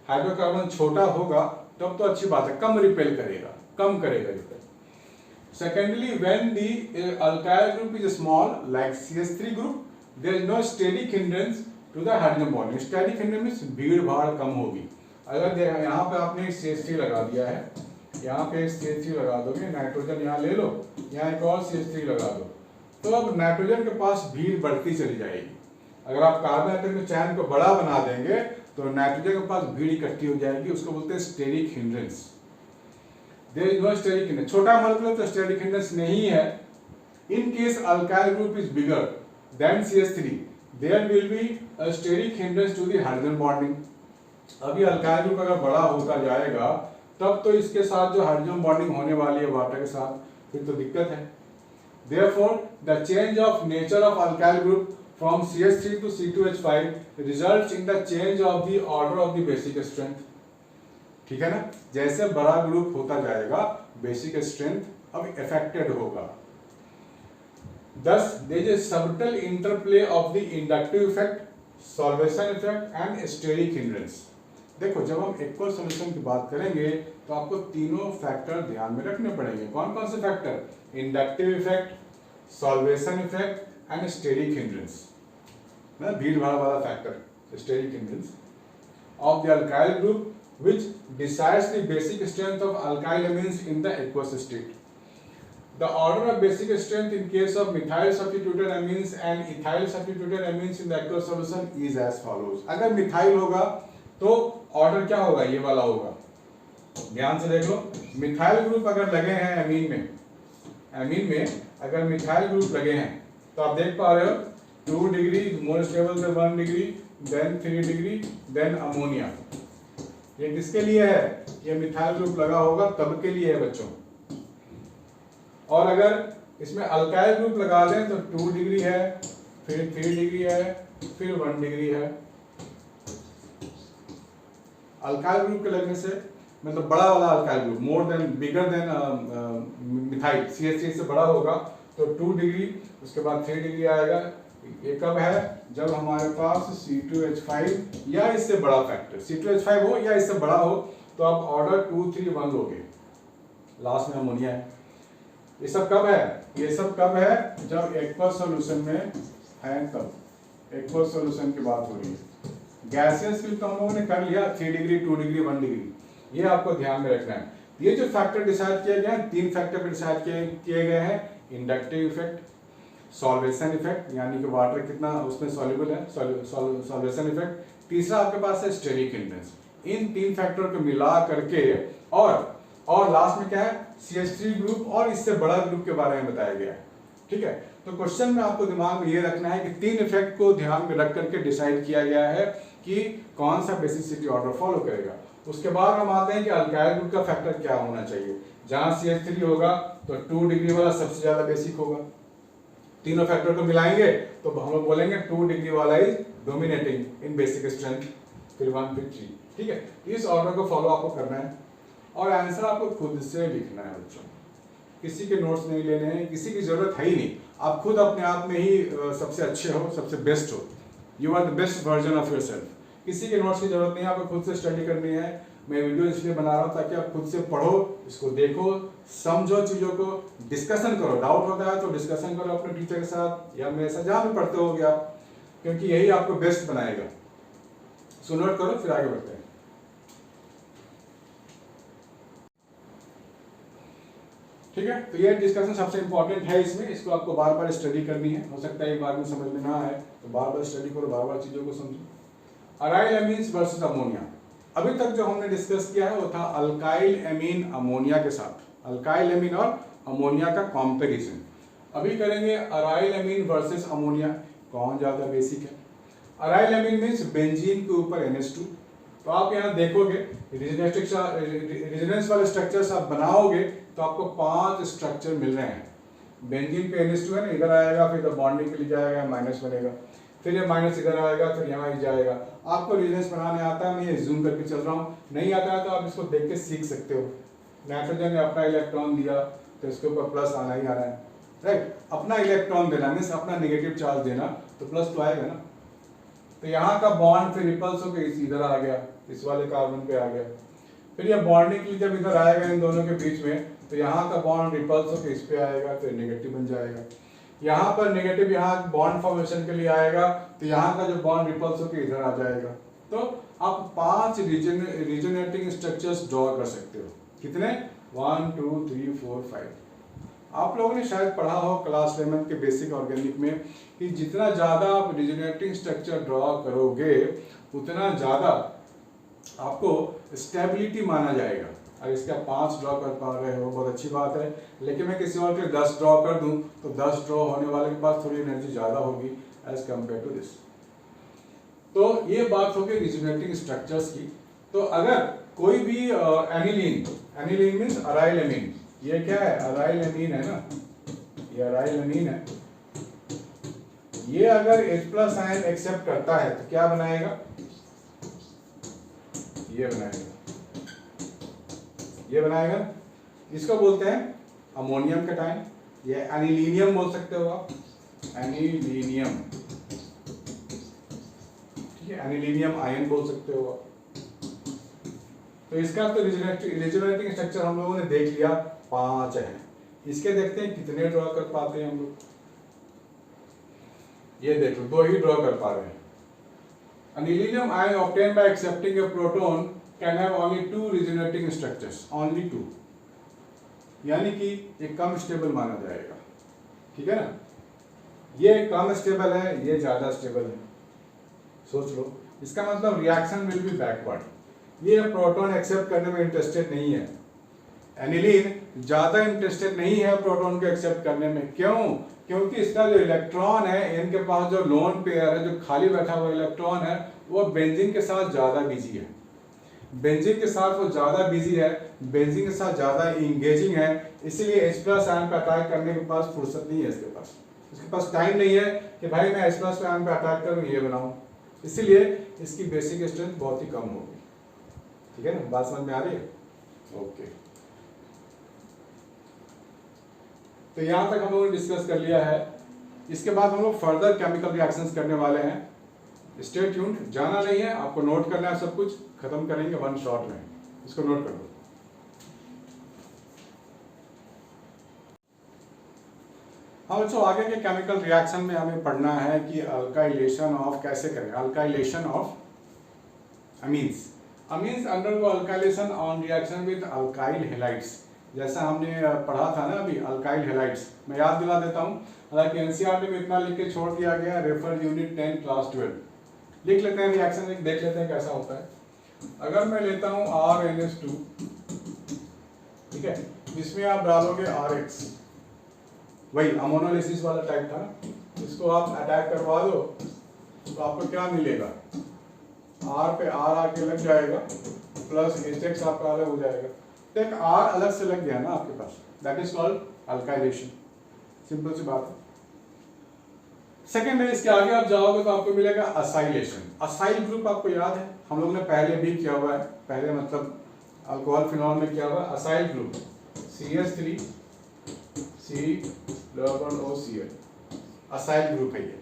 S1: हाइड्रोकार्बन छोटा होगा तब तो अच्छी बात है, कम रिपेल करेगा, कम करेगा repel. Secondly, when the alkyl group is small like CH3 group, there is no steric hindrance to the hydrogen bonding. Steric hindrance means भीड़ भाड़ कम होगी। अगर यहाँ पे आपने CH3 लगा दिया है, यहाँ पे एक CH3 लगा दोगे, नाइट्रोजन यहाँ ले लो, यहाँ एक और CH3 लगा दो, तो अब नाइट्रोजन के पास भीड़ बढ़ती चली जाएगी। अगर आप कार्बन एटम के चैन को बड़ा बना देंगे तो नाइट्रोजन के पास भीड़ इकट्ठी हो जाएगी, उसको बोलते हैं steric hindrance. There is no steric hindrance. छोटा मॉलिक्यूल तो स्टेरिक हिंड्रेंस नहीं है। In case alkyl group is bigger than CH3, there will be a steric hindrance to the hydrogen bonding. अभी अल्काइल ग्रुप अगर बड़ा होता जाएगा तब तो इसके साथ जो हाइड्रोजन बॉन्डिंग होने वाली है वाटर के साथ, फिर तो दिक्कत है। Therefore, the change of nature of alkyl group from CH3 to C2H5 results in the change of the order of the basic strength. ठीक है ना? जैसे बड़ा ग्रुप होता जाएगा बेसिक स्ट्रेंथ अब अफेक्टेड होगा। Thus, there is a subtle interplay of the inductive effect, solvation effect and steric hindrance. देखो जब हम एक्वस सॉल्यूशन की बात करेंगे तो आपको तीनों फैक्टर ध्यान में रखने पड़ेंगे। कौन कौन से factor? Inductive effect, solvation effect and steric hindrance. मतलब भीड़ भाड़ वाला factor steric hindrance of the alkyl group which decides the basic strength of alkyl amines in the aqueous state. The order of basic strength in case of methyl substituted amines and ethyl substituted amines in the aqueous solution is as follows. अगर methyl होगा तो order क्या होगा? ये वाला होगा। ध्यान से देख लो, मिथाइल ग्रुप अगर लगे हैं एमीन में अगर मिथाइल ग्रुप लगे हैं तो आप देख पा रहे हो 2 डिग्री मोर स्टेबल से 1 degree, then 3 degree, then ammonia. ये किसके लिए है? ये मिथाइल ग्रुप लगा होगा तब के लिए है बच्चों। और अगर इसमें अल्काइल ग्रुप लगा दें तो 2 डिग्री है, फिर 3 डिग्री है, फिर 1 डिग्री है। अल्काइल ग्रुप के लगने से मतलब बड़ा वाला alkyl group more than bigger than methyl CH3 से बड़ा होगा तो 2 डिग्री, उसके बाद 3 डिग्री आएगा। ये कब है? जब हमारे पास C2H5 या इससे बड़ा फैक्टर C2H5 हो या इससे बड़ा हो, तो आप ऑर्डर 2, 3, 1 लोगे। लास्ट में अमोनिया है। ये सब कब है? ये सब कब है? जब एक्वस सॉल्यूशन में है, तब एक्वस सॉल्यूशन की बात हो रही है। गैसेस फिल तो हम लोगों ने कर लिया 3 डिग्री, 2 डिग्री, 1 डिग्री, ये आपको ध्यान में रखना है। ये जो फैक्टर डिसाइड किए गए हैं, 3 फैक्टर पे डिसाइड किए गए हैं। इंडक्टिव इफेक्ट, सॉल्वेशन इफेक्ट यानी कि वाटर कितना उसमें सॉल्युबल है, सॉल्वेशन इफेक्ट। तीसरा आपके पास है स्टेरिक हिंड्रेंस। इन 3 फैक्टर को मिला करके और लास्ट में क्या है? CH3 ग्रुप और इससे बड़ा ग्रुप के बारे में बताया गया है। ठीक है, तो क्वेश्चन में आपको दिमाग में ये रखना है कि 3 इफेक्ट को ध्यान में रख करके डिसाइड किया गया है कि कौन सा बेसिसिटी ऑर्डर फॉलो करेगा। उसके बाद हम आते हैं कि अल्काइल ग्रुप का फैक्टर क्या होना चाहिए। जहां CH3 होगा तो 2 डिग्री वाला सबसे ज्यादा बेसिक होगा। तीनों फैक्टर को मिलाएंगे तो हम लोग बोलेंगे 2 डिग्री वाला is dominating in basic strength, फिर 1, फिर 3। ठीक है, इस ऑर्डर को फॉलो आपको करना है और आंसर आपको खुद से लिखना है बच्चों। किसी के नोट्स नहीं लेने हैं, किसी की जरूरत है ही नहीं। आप खुद अपने आप में ही सबसे अच्छे हो, सबसे बेस्ट हो। You are the best version of yourself. किसी के नोट्स की जरूरत नहीं है, आपको खुद से स्टडी करनी है। मैं वीडियो इसलिए बना रहा हूँ ताकि आप खुद से पढ़ो, इसको देखो, समझो, चीज़ों को डिस्कशन करो। डाउट होता है तो डिस्कशन करो अपने टीचर के साथ या मेरे साथ, जहाँ भी पढ़ते होगे आप, क्योंकि यही आपको बेस्ट बनाएगा। सो नोट करो, फिर आगे बढ़ते हैं। ठीक है, तो ये डिस्कशन सबसे इंपॉर्टेंट है इसमें, इसको आपको बार बार स्टडी करनी है। हो सकता है एक बार में समझ में ना आए तो बार बार स्टडी करो, बार बार चीज़ों को समझो। Aryl amines versus ammonia. अभी तक जो हमने डिस्कस किया है वो था अल्काइल एमीन अमोनिया के साथ, अल्काइल एमीन और अमोनिया का कॉम्पेरिजन। अभी करेंगे अराइल अमीन वर्सेस अमोनिया, कौन ज्यादा बेसिक है। अराइल अमीन मीन्स बेंजीन के ऊपर NH2। तो आप यहाँ देखोगे रेजोनेंस वाले स्ट्रक्चर्स आप बनाओगे तो आपको 5 स्ट्रक्चर मिल रहे हैं। बेंजीन पे NH2 है ना, इधर आएगा, फिर बॉन्डिंग के लिए जाएगा, माइनस बनेगा, फिर ये माइनस इधर आएगा, फिर यहाँ ही जाएगा। आपको रेजोनेंस बनाने आता है, मैं ये जूम करके चल रहा हूँ, नहीं आता है तो आप इसको देख के सीख सकते हो। नाइट्रोजन ने अपना इलेक्ट्रॉन दिया तो इसके ऊपर प्लस आना ही आना है, राइट। अपना इलेक्ट्रॉन देना मीन्स अपना नेगेटिव चार्ज देना, तो प्लस तो आएगा ना। तो यहाँ का बॉन्ड फिर रिपल्स होकर इधर आ गया, इस वाले कार्बन पे आ गया। फिर ये बॉन्डिंग के लिए जब इधर आएगा इन दोनों के बीच में, तो यहाँ का बॉन्ड रिपल्स होकर इस पे आएगा, फिर नेगेटिव बन जाएगा। यहाँ पर नेगेटिव यहाँ बॉन्ड फॉर्मेशन के लिए आएगा, तो यहाँ का जो बॉन्ड रिपल्स होकर इधर आ जाएगा। तो आप 5 रिजोनेटिंग स्ट्रक्चर्स ड्रॉ कर सकते हो। कितने? 1 2 3 4 5। आप लोगों ने शायद पढ़ा हो क्लास 11 के बेसिक ऑर्गेनिक में कि जितना ज़्यादा आप रिजोनेटिंग स्ट्रक्चर ड्रॉ करोगे उतना ज़्यादा आपको स्टेबिलिटी माना जाएगा। अगर इसका 5 ड्रॉ कर पा रहे हो बहुत अच्छी बात है, लेकिन मैं किसी और के 10 ड्रॉ कर दूं तो 10 ड्रॉ होने वाले के पास थोड़ी एनर्जी ज़्यादा होगी एज कम्पेयर टू दिस। तो ये बात होगी रिजोनेटिंग स्ट्रक्चर्स की। तो अगर कोई भी एनिलीन मीन्स अराइल अमीन, ये क्या है? अराइल अमीन है ना, ये अराइल अमीन है। ये अगर H+ आयन एक्सेप्ट करता है तो क्या बनाएगा? ये बनाएगा, ये बनाएगा। इसको बोलते हैं अमोनियम कैटायन, ये एनिलीनियम बोल सकते हो आप, एनिलीनियम, ठीक है, एनिलीनियम आयन बोल सकते हो आप। तो इसका तो रिजोनेटिंग स्ट्रक्चर हम लोगों ने देख लिया 5 है। इसके देखते हैं कितने ड्रॉ कर पाते हैं हम लोग। ये देख लो 2 ही ड्रॉ कर पा रहे हैं। Anilinium ion obtained by accepting a proton can have only 2 resonating structures, only 2, यानी कि ये कम स्टेबल माना जाएगा, ठीक है ना। ये कम स्टेबल है, ये ज्यादा स्टेबल है। सोच लो, इसका मतलब रिएक्शन विल बी बैकवर्ड। ये प्रोटॉन एक्सेप्ट करने में इंटरेस्टेड नहीं है। एनिलीन ज्यादा इंटरेस्टेड नहीं है प्रोटॉन को एक्सेप्ट करने में। क्यों? क्योंकि इसका जो इलेक्ट्रॉन है, इनके पास जो लोन पेयर है, जो खाली बैठा हुआ इलेक्ट्रॉन है, वो बेंजीन के साथ ज्यादा बिजी है। बेंजीन के साथ वो ज्यादा बिजी है, बेंजीन के साथ ज्यादा इंगेजिंग है, इसीलिए H+ आयन पे अटैक करने के पास फुर्सत नहीं है इसके पास टाइम नहीं है कि भाई मैं H+ आयन पे अटैक करूं, ये बनाऊं। इसीलिए इसकी बेसिक स्ट्रेंथ बहुत ही कम होगी, ठीक है ना। बात समझ में आ रही है? ओके। तो यहाँ तक हम लोगों ने डिस्कस कर लिया है। इसके बाद हम लोग फर्दर केमिकल रिएक्शंस करने वाले हैं। स्टे ट्यून्ड, जाना नहीं है, आपको नोट करना है, सब कुछ खत्म करेंगे 1 शॉट में। इसको नोट कर लो। हाँ बच्चों, आगे के केमिकल रिएक्शन में हमें पढ़ना है कि अल्काइलेशन ऑफ कैसे करें। Alkylation of amines. Amines undergo alkylation on reaction with alkyl halides. जैसा हमने पढ़ा था ना अभी अल्काइल हैलाइड्स, मैं याद दिला देता हूँ। हालांकि एनसीईआरटी में इतना लिख के छोड़ दिया गया, रेफर यूनिट 10 क्लास 12। लिख लेते हैं रिएक्शन, देख लेते हैं कैसा होता है। अगर मैं लेता हूँ RNH2, ठीक है, इसमें आप डालोगे RH, वही अमोनोलिसिस वाला टाइप था ना, इसको आप अटैक करवा दो तो आपको क्या मिलेगा? R पे R आके लग जाएगा, प्लस HX आपका अलग हो जाएगा। तो एक R अलग से लग गया ना आपके पास, that is called alkylation. Simple सी बात है। सेकेंड है, इसके आगे आप जाओगे तो आपको मिलेगा असाइलेशन। असाइल ग्रुप आपको याद है, हम लोग ने पहले भी किया हुआ है, पहले मतलब अल्कोहल फिनॉल में किया हुआ है। Acyl group CH3 C+OCl, acyl group है ये,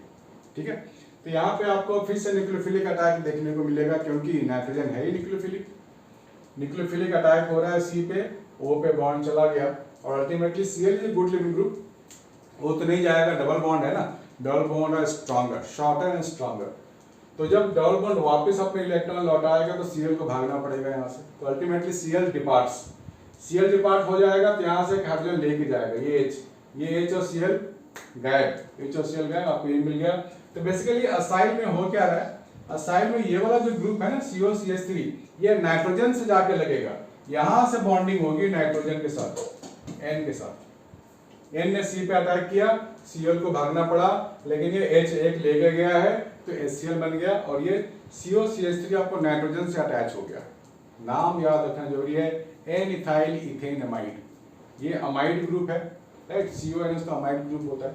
S1: ठीक है। तो यहाँ पे आपको फिर से न्यूक्लियोफिलिक अटैक देखने को मिलेगा, क्योंकि नाइट्रोजन है ही न्यूक्लियोफिलिक। न्यूक्लियोफिलिक अटैक हो रहा है C पे, O पे बॉन्ड चला गया, और ultimately Cl is good leaving group, वो तो नहीं जाएगा, डबल बॉन्ड है ना, डबल बॉन्ड है स्ट्रॉन्गर, शॉर्टर एंड स्ट्रॉन्गर। तो जब डबल बॉन्ड वापस अपने इलेक्ट्रॉन लौटाएगा तो Cl को भागना पड़ेगा यहाँ से, तो ultimately Cl departs, Cl depart हो जाएगा तो यहाँ से एक हाइड्रोजन लेके जाएगा, ये H और Cl गायब, H और Cl गायब, आपको ये मिल गया। तो बेसिकली असाइल में हो क्या रहा है, असाइल में ये वाला जो ग्रुप है ना COCH3, ये नाइट्रोजन से जाके लगेगा, यहाँ से बॉन्डिंग होगी नाइट्रोजन के साथ, N के साथ, N ने C पे अटैक किया, Cl को भागना पड़ा, लेकिन ये H एक लेके गया है तो HCl बन गया और ये COCH3 आपको नाइट्रोजन से अटैच हो गया। नाम याद रखना जरूरी है, N-इथाइल इथेन अमाइड, ये अमाइड ग्रुप है, राइट, CONS तो अमाइड ग्रुप होता है।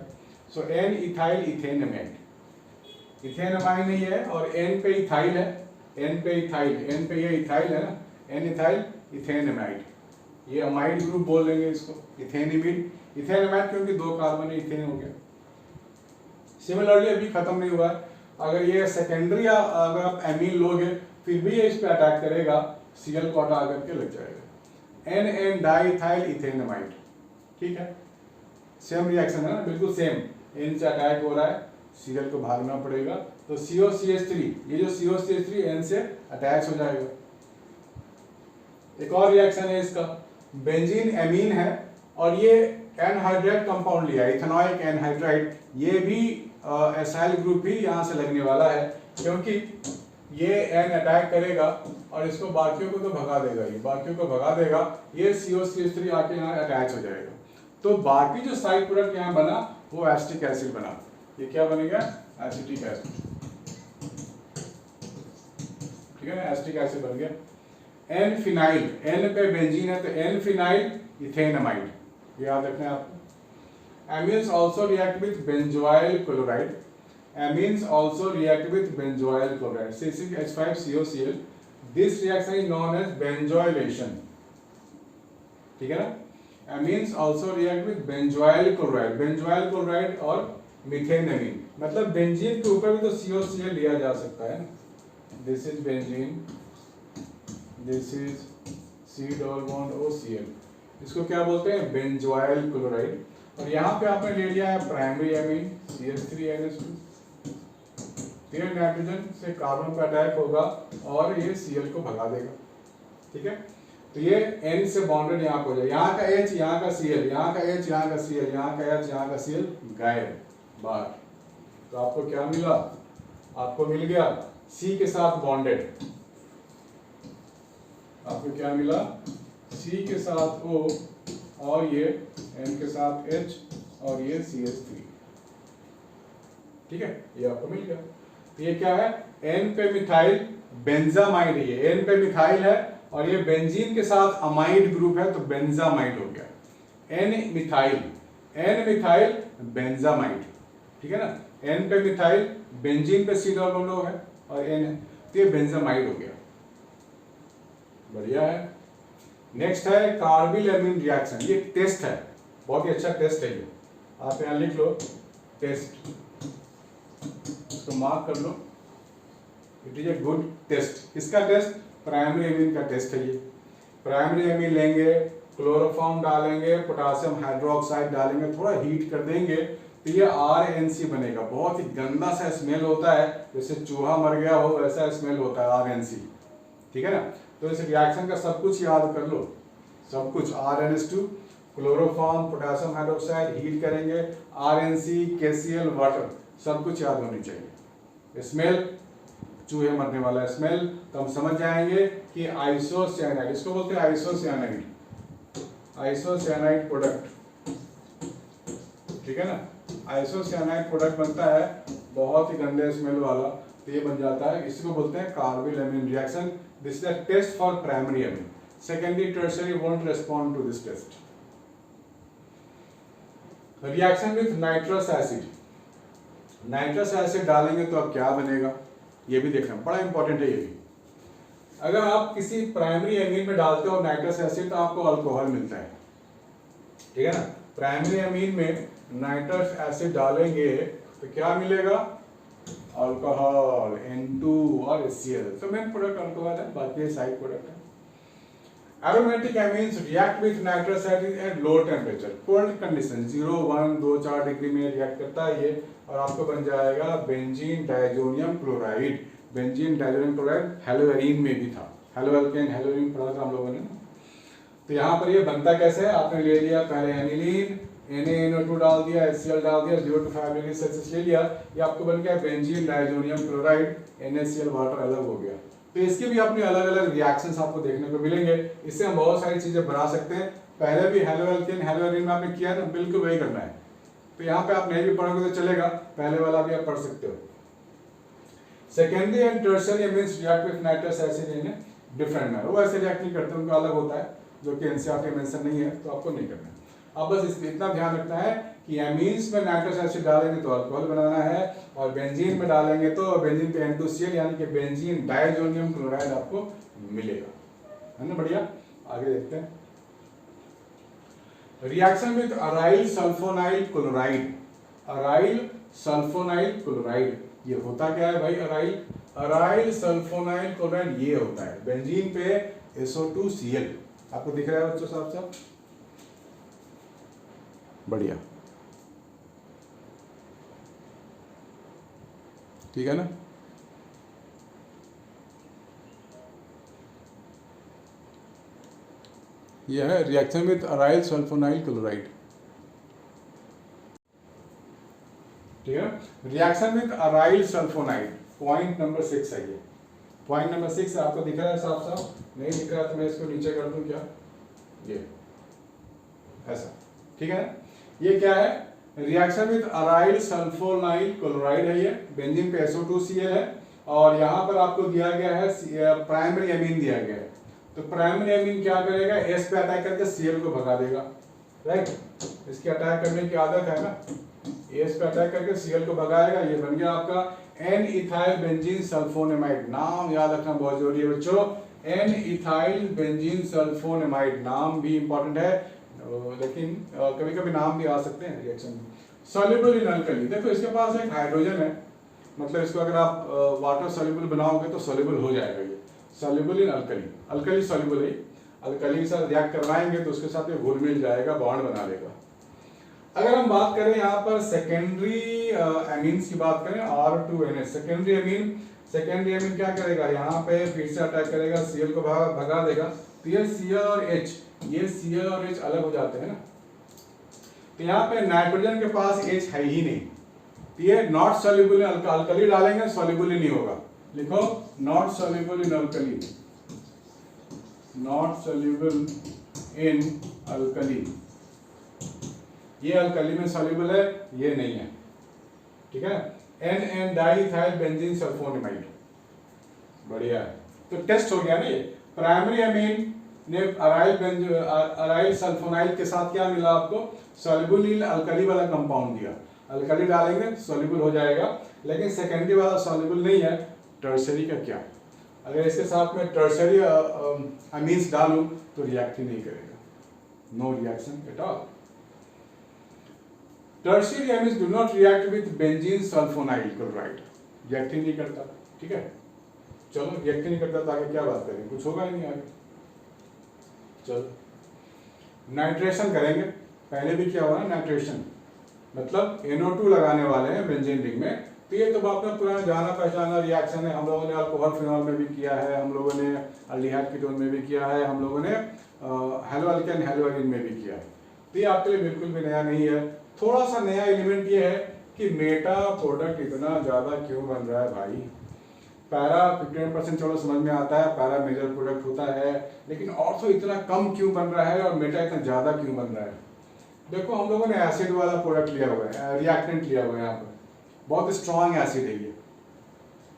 S1: सो N-इथाइल इथेन अमाइड, इथेन अमाइड नहीं है और N पे इथाइल है, N पे इथाइल, N पे ये इथाइल है ना, N-इथाइल इथेन अमाइड, ये अमाइड ग्रुप बोल देंगे इसको, इथेन इमीड, इथेन अमाइड क्योंकि 2 कार्बन इथेन हो गया। सिमिलरली अभी खत्म नहीं हुआ है, अगर ये सेकेंडरी अगर आप एमीन लोगे फिर भी ये इस पे अटैक करेगा, Cl को हटा करके लग जाएगा, N डाइथाइल इथेन अमाइड, ठीक है, सेम रिएक्शन है ना, बिल्कुल सेम, N से अटैक हो रहा है, Cl को भागना पड़ेगा, तो COCH3, ये जो COCH3 N से अटैच हो जाएगा। एक और रिएक्शन है इसका, बेंजीन एमीन है और ये एनहाइड्राइड कंपाउंड लिया, इथेनॉइक एनहाइड्राइड, ये भी एसाइल ग्रुप भी यहाँ से लगने वाला है, क्योंकि ये N अटैक करेगा और इसको बाकियों को तो भगा देगा, ये बाकियों को भगा देगा, ये COCH3 आके यहाँ अटैच हो जाएगा, तो बाकी जो साइड प्रोडक्ट यहाँ बना वो एसिटिक एसिड बना। ये क्या बनेगा? एसिटिक एसिड, ठीक है ना, एसिटिक एसिड बन गया। एन फिनाइल, एन पे बेंजीन है तो एन फिनाइल इथेन अमाइड, याद रखना है आपको। Amines also react with benzoyl chloride. Amines also react with benzoyl chloride, C6H5COCl. This reaction is known as benzoylation, ठीक है ना। Amines also react with benzoyl chloride, benzoyl chloride और methaneamine, मतलब benzene के ऊपर भी तो COCl लिया जा सकता है ना। This is benzene, this is C double bond OCl, इसको क्या बोलते हैं? Benzoyl chloride. और यहाँ पे आपने ले लिया है प्राइमरी एमीन CH3NH2, फिर नाइट्रोजन से कार्बन का अटैक होगा और ये Cl को भगा देगा, ठीक है। तो ये N से बॉन्डेड यहाँ हो जाए, यहाँ का H, यहाँ का Cl, यहाँ का H, यहाँ का Cl, यहाँ का H, यहाँ का Cl गायब बाहर। तो आपको क्या मिला? आपको मिल गया C के साथ बॉन्डेड, आपको क्या मिला? C के साथ O और ये N के साथ H और ये CH3, ठीक है, ये आपको मिल गया। तो ये क्या है? N पे मिथाइल बेंजामाइड, ये N पे मिथाइल है और ये बेंजीन के साथ अमाइड ग्रुप है तो बेंजामाइड हो गया। N मिथाइल बेंजामाइड, ठीक है ना, N पे मिथाइल, बेंजीन पे C डबल बॉन्ड है और N है, तो ये बेंजामाइड हो गया। बढ़िया है। नेक्स्ट है कार्बिल एमीन रिएक्शन, ये टेस्ट है, बहुत ही अच्छा टेस्ट है ये, आप यहाँ लिख लो टेस्ट, इसको मार्क कर लो, it is a good test. किसका टेस्ट? प्राइमरी एमीन का टेस्ट है ये। प्राइमरी एमीन लेंगे, क्लोरोफॉर्म डालेंगे, पोटासियम हाइड्रोक्साइड डालेंगे, थोड़ा हीट कर देंगे तो ये RNC बनेगा। बहुत ही गंदा सा स्मेल होता है, जैसे चूहा मर गया हो वैसा स्मेल होता है RNC, ठीक है ना। तो इस रिएक्शन का सब कुछ याद कर लो, सब कुछ, RNH2, chloroform, potassium hydroxide, heat करेंगे, RNC, KCl, वाटर, सब कुछ याद होनी चाहिए। स्मेल, चूहे मरने वाला स्मेल, तो हम समझ जाएंगे कि आइसोसियानाइड, इसको बोलते हैं आइसोसियानाइड, आइसोसियानाइड प्रोडक्ट, ठीक है ना। आइसोसियानाइड प्रोडक्ट बनता है बहुत ही गंदे स्मेल वाला, तो ये बन जाता है, इसको बोलते हैं carbyl amine reaction. This is a test for primary amine. Secondary, tertiary won't respond to this test. Reaction with nitrous acid. Nitrous acid डालेंगे तो अब क्या बनेगा, ये भी देखना बड़ा इंपॉर्टेंट है। ये भी अगर आप किसी प्राइमरी एमीन में डालते हो नाइट्रस एसिड तो आपको अल्कोहल मिलता है, ठीक है ना। प्राइमरी एमीन में नाइट्रस एसिड डालेंगे तो क्या मिलेगा? अल्कोहल, N2 और HCl, तो मेन प्रोडक्ट अल्कोहल है, बाकी साइड प्रोडक्ट है। Aromatic amines react with nitrous acid eight low temperature, cold condition 0, 1, 2, 4 degree में रिएक्ट करता है ये, और आपको बन जाएगा benzene diazonium chloride. Benzene diazonium chloride haloarene में भी था, हेलोएल्केन हेलोएरीन पढ़ा था हम लोगों ने ना। तो यहाँ पर ये बनता कैसे है? आपने ले लिया पहले एनिलीन, NaNO2 डाल दिया, HCl डाल दिया, 0 to 5 डिग्री सेल्सियस ले लिया, ये आपको बन गया benzene diazonium chloride, NaCl water अलग हो गया। तो इसके भी अपने अलग अलग रिएक्शंस आपको देखने को मिलेंगे। इससे हम बहुत सारी चीजें बना सकते हैं। पहले भी हेलो एल्केन हेलो एरिन में आपने किया ना, बिल्कुल वही करना है। तो यहाँ पे आप नहीं भी पढ़ोगे तो चलेगा, पहले वाला भी आप पढ़ सकते हो। Secondary and tertiary means react with nitrous acid in different manner. वो ऐसे रिएक्ट नहीं करते, उनका अलग होता है, जो कि एनसीईआरटी में मेंशन नहीं है, तो आपको नहीं करना है। अब बस इतना ध्यान रखना है कि एमीन्स में नाइट्रस एसिड डालेंगे तो अल्कोहल बनाना है, और बेंजीन में डालेंगे तो बेंजीन पे N2Cl यानी कि बेंजीन डायजोनियम क्लोराइड आपको मिलेगा, है ना। बढ़िया, आगे देखते हैं। Reaction with aryl sulphonyl chloride. Aryl sulphonyl chloride, ये होता क्या है भाई? अराइल सल्फोनाइल क्लोराइड ये होता है बेंजीन पे SO2Cl। आपको दिख रहा है बच्चों साहब साहब? बढ़िया, ठीक है ना। यह है reaction with aryl sulphonyl chloride, ठीक है। Reaction with aryl sulphonide, point number 6 है ये। पॉइंट नंबर 6 आपको दिख रहा है साफ साफ? नहीं दिख रहा तो मैं इसको नीचे कर दूं क्या? ये ऐसा, ठीक है। ये क्या है? Reaction with aryl sulphonyl chloride है, ये बेंजीन पे SO2Cl है, और यहाँ पर आपको दिया गया है प्राइमरी अमीन दिया गया है। तो प्राइमरी अमीन क्या करेगा? S पे अटैक करके Cl को भगा देगा, राइट। इसकी अटैक करने की आदत है ना, S पे अटैक करके Cl को भगाएगा। ये बन गया आपका N-इथाइल बेंजीन सल्फोनेमाइड। नाम याद रखना बहुत जरूरी है बच्चों, N-इथाइल बेंजीन सल्फोनेमाइड। नाम भी इंपॉर्टेंट है, लेकिन कभी कभी नाम भी आ सकते हैं रिएक्शन में। सॉल्युबल इन अल्कली, देखो इसके पास एक हाइड्रोजन है, मतलब इसको अगर आप वाटर सॉल्युबल बनाओगे तो सॉल्युबल हो जाएगा ये। Soluble in alkali, alkali soluble है, अल्कली के साथ रिएक्ट करवाएंगे तो उसके साथ ये घुल मिल जाएगा, बॉन्ड बना लेगा। अगर हम बात करें यहाँ पर सेकेंडरी अमीन्स की बात करें, R2NH सेकेंडरी अमीन क्या करेगा? यहाँ पे फिर से अटैक करेगा, Cl को भगा देगा। तो ये Cl और H, ये Cl और H अलग हो जाते हैं ना। तो यहाँ पे नाइट्रोजन के पास H है ही नहीं, तो ये नॉट सॉल्युबल इन अल्कली डालेंगे, सॉल्युबल नहीं होगा। लिखो not soluble in alkali, not soluble in alkali. ये अल्कली में सॉल्युबल है, ये नहीं है, ठीक है। N डाइइथाइल बेंजीन सल्फोनेमाइड, बढ़िया है। तो टेस्ट हो गया ना ये। प्राइमरी अमीन ने अराइल सल्फोनाइल के साथ क्या मिला आपको? सॉल्युबल इन अल्कली वाला कंपाउंड दिया। अल्कली डालेंगे सॉल्युबल हो जाएगा, लेकिन सेकेंडरी वाला सॉल्युबल नहीं है। टर्शियरी का क्या? अगर इसके साथ में टर्शियरी अमीन्स डालूं तो रिएक्ट ही नहीं करेगा, no reaction at all. Tertiary amines do not react with benzene sulphonyl chloride, react ही नहीं करता, ठीक है। चलो रिएक्ट नहीं करता तो आगे क्या बात करें? कुछ होगा ही नहीं आगे। चलो नाइट्रेशन करेंगे, पहले भी क्या हुआ ना, नाइट्रेशन मतलब NO2 लगाने वाले हैं बेंजीन रिंग में। तो ये तो आपने पुराना जाना पहचाना रिएक्शन है, हम लोगों ने अल्कोहल फिनॉल में भी किया है, हम लोगों ने अल्डिहाइड कीटोन में भी किया है, हम लोगों ने हेलो अल्केन हेलो एरिन में भी किया है। तो ये आपके लिए बिल्कुल भी नया नहीं है। थोड़ा सा नया एलिमेंट ये है कि मेटा प्रोडक्ट इतना ज्यादा क्यों बन रहा है भाई। पैरा 51% चलो समझ में आता है, पैरा मेजर प्रोडक्ट होता है, लेकिन ऑर्थो इतना कम क्यों बन रहा है और मेटा इतना ज्यादा क्यों बन रहा है? देखो हम लोगों ने एसिड वाला प्रोडक्ट लिया हुआ है, रिएक्टेंट लिया हुआ है, यहाँ पर बहुत स्ट्रॉन्ग एसिड है ये।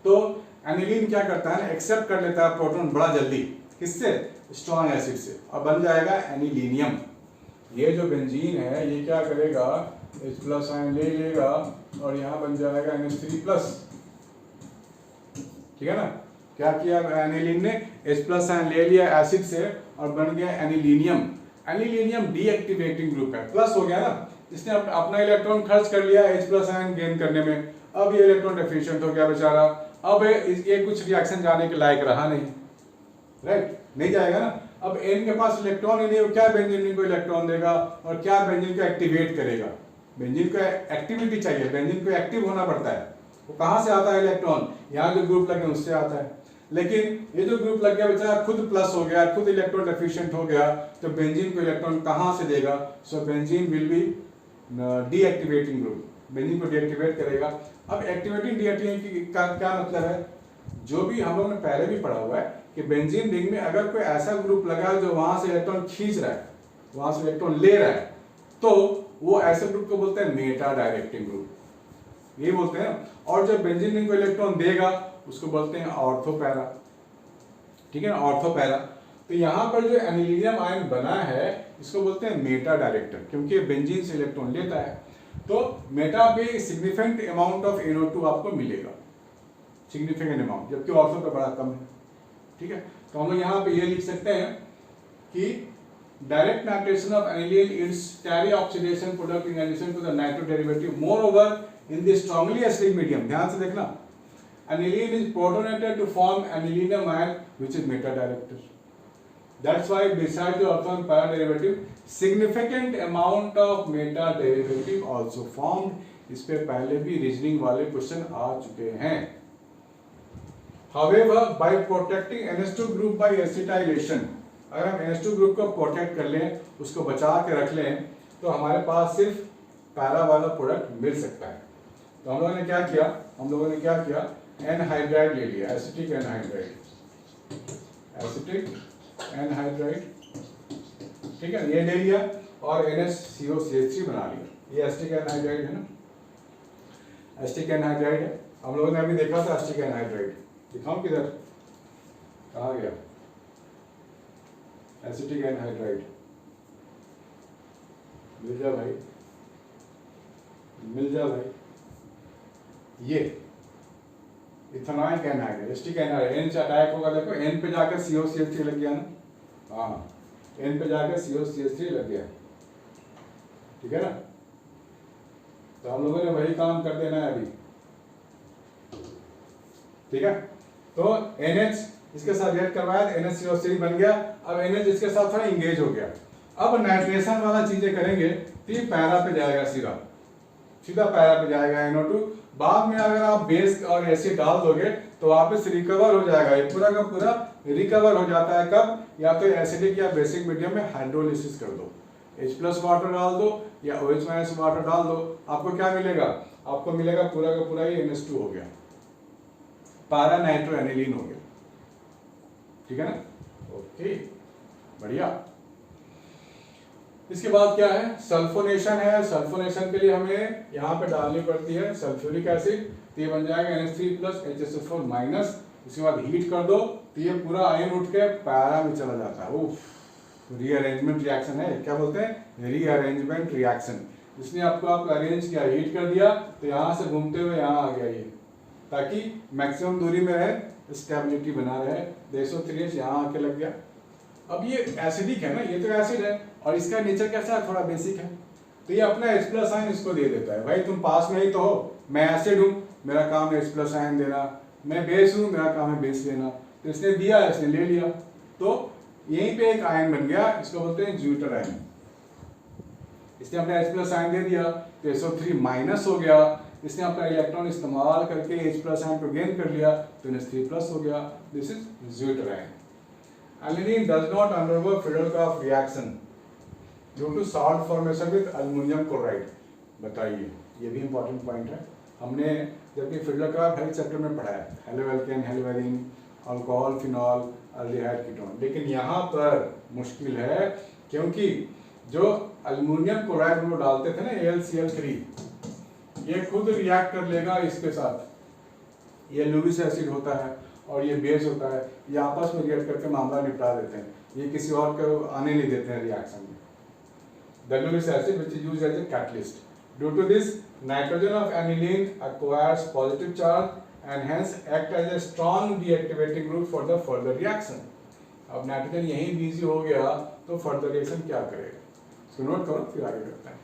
S1: तो एनिलीन क्या करता है ना, एक्सेप्ट कर लेता है प्रोटॉन बड़ा जल्दी, किससे? स्ट्रॉन्ग एसिड से, और बन जाएगा एनिलीनियम। ये जो बेंजीन है ये क्या करेगा? H+ आयन ले लेगा और यहाँ बन जाएगा NH3+, ठीक है ना। क्या किया एनिलीन ने? H+ आयन ले लिया एसिड से और बन गया एनिलीनियम। एनिलीनियम डीएक्टिवेटिंग ग्रुप है, प्लस हो गया ना, इसने अपना इलेक्ट्रॉन खर्च कर लिया H+ आयन गेन करने में। अब ये इलेक्ट्रॉन डेफिशिएंट हो गया बेचारा, अब ये कुछ रिएक्शन जाने के लायक रहा नहीं, राइट, नहीं जाएगा ना। अब N के पास इलेक्ट्रॉन ही नहीं है, क्या बेंजीन को इलेक्ट्रॉन देगा और क्या बेंजीन को एक्टिवेट करेगा? बेंजीन को एक्टिविटी चाहिए, बेंजीन को एक्टिव होना पड़ता है। वो कहाँ से आता है इलेक्ट्रॉन? यहाँ जो ग्रुप लगे उससे आता है। लेकिन ये जो ग्रुप लग गया बेचारा खुद प्लस हो गया, खुद इलेक्ट्रॉन डेफिशिएंट हो गया, तो बेंजीन को इलेक्ट्रॉन कहाँ से देगा? सो benzene will be deactivating group, benzene को डीएक्टिवेट करेगा। अब एक्टिवेटिंग डीएक्टिवेटिंग का क्या मतलब है? जो भी हम लोगों ने पहले भी पढ़ा हुआ है कि बेंजीन रिंग में अगर कोई ऐसा ग्रुप लगा है जो वहां से इलेक्ट्रॉन खींच रहा है, वहां से इलेक्ट्रॉन ले रहा है, तो वो ऐसे ग्रुप को बोलते हैं मेटा डायरेक्टिंग ग्रुप, ये बोलते हैं। और जब बेंजीन रिंग को इलेक्ट्रॉन देगा उसको बोलते हैं ऑर्थोपैरा, ठीक है ना, ऑर्थोपैरा। तो यहाँ पर जो एनिलीनियम आयन बना है इसको बोलते हैं मेटा डायरेक्टर, क्योंकि बेंजीन से इलेक्ट्रॉन लेता है। तो मेटा पे सिग्निफिकेंट अमाउंट ऑफ NO2 आपको मिलेगा, सिग्निफिकेंट अमाउंट, जबकि ऑर्थो पे बड़ा कम है, ठीक है। तो हम लोग यहाँ पे ये लिख सकते हैं कि direct nitration of aniline it's carry oxidation product in addition to the nitro derivative moreover in the strongly acidic medium. ध्यान से देखना, aniline is protonated to form anilinium ion which is meta director. That's why besides the ortho and para derivative, significant amount of meta derivative also formed. इस पे पहले भी reasoning वाले question आ चुके हैं। However, by protecting NH2 group by acetylation, अगर हम NH2 group को प्रोटेक्ट कर लें, उसको बचा के रख लें, तो हमारे पास सिर्फ पैरा वाला प्रोडक्ट मिल सकता है। तो हम लोगों ने क्या किया, एनहाइड्राइड ले लिया, एसिटिक एनहाइड्राइड, ठीक है, ये ले लिया और NaCO3 बना लिया। ये एसिटिक एनहाइड्राइड है ना, एसिटिक एनहाइड्राइड है। हम लोगों ने अभी देखा था एसिटिक एनहाइड्राइड, दिखाऊं किधर, कहाँ गया एसिटिक एनहाइड्राइड, मिल जा भाई, ये ethanoic anhydride, acetic anhydride, N से अटैक होगा, देखो N पे जाकर COCH3 लग गया ना, हाँ N पे जाकर COCH3 लग गया, ठीक है ना। तो हम लोगों ने वही काम कर देना है अभी, ठीक है। तो NH इसके साथ रिएक्ट करवाया, NaCO3 बन गया। अब NH इसके साथ थोड़ा इंगेज हो गया। अब नाइट्रेशन वाला चीजें करेंगे तो ये पैरा पे जाएगा, सीधा पैरा पे जाएगा NO2। बाद में अगर आप बेस और एसिड डाल दोगे तो वापस रिकवर हो जाएगा, ये पूरा का पूरा रिकवर हो जाता है। कब, या तो एसिडिक या बेसिक मीडियम में हाइड्रोलिसिस कर दो, H+ वाटर डाल दो या OH- वाटर डाल दो, आपको क्या मिलेगा, आपको मिलेगा पूरा का पूरा ये NH2 हो गया, पैरा नाइट्रो एनिलीन हो गया, ठीक है ना। ओके, बढ़िया। इसके बाद क्या है, सल्फोनेशन है। सल्फोनेशन के लिए हमें यहाँ पे डालनी पड़ती है सल्फ्यूरिक एसिड, तो ये बन जाएगा NH3+ HSO4-। इसके बाद हीट कर दो तो ये पूरा आयन उठ के पैरा में चला जाता है। उफ, रीअरेंजमेंट रिएक्शन है, क्या बोलते हैं, रीअरेंजमेंट रिएक्शन। इसने आपको अरेंज किया, हीट कर दिया तो यहाँ से घूमते हुए यहाँ आ गया ये, ताकि मैक्सिमम दूरी में रहे, स्टेबिलिटी बना रहे। 203 यहाँ आके लग गया। अब ये एसिडिक है ना, ये तो एसिड है और इसका नेचर कैसा है, थोड़ा बेसिक है, तो ये अपना H+ आयन इसको दे देता है। भाई तुम पास में ही तो हो, मैं एसिड हूँ, मेरा काम है H+ आयन देना, मैं बेस हूँ, मेरा काम है बेस लेना। तो इसने दिया, इसने ले लिया, तो यहीं पे एक आयन बन गया, इसको बोलते हैं ज्यूटर आयन। इसने अपना H+ आयन दे दिया तो SO3- हो गया। इसने अपना इलेक्ट्रॉन इस्तेमाल करके H+ आयन को गेन कर लिया तो NH3+ हो गया। This is zwitter ion. Aniline does not undergo Friedel-Crafts reaction due to salt formation with aluminum chloride। बताइए, ये भी important point है। हमने जबकि Friedel-Crafts हर चैप्टर में पढ़ा है, haloalkane, haloarene, alcohol, phenol, aldehyde, ketone, लेकिन यहाँ पर मुश्किल है क्योंकि जो अल्युमिनियम क्लोराइड हम लोग डालते थे ना AlCl3, ये खुद रिएक्ट कर लेगा इसके साथ। ये लुइस एसिड होता है और ये बेस होता है, ये आपस में रिएक्ट करके मामला निपटा देते हैं, ये किसी और को आने नहीं देते हैं रिएक्शन में। The Lewis acid which is used as a catalyst. Due to this, nitrogen of aniline acquires positive charge and hence act as a strong deactivating group for the further reaction. अब nitrogen यहीं busy हो गया तो further reaction क्या करेगा, इसको note करो फिर आगे करते हैं।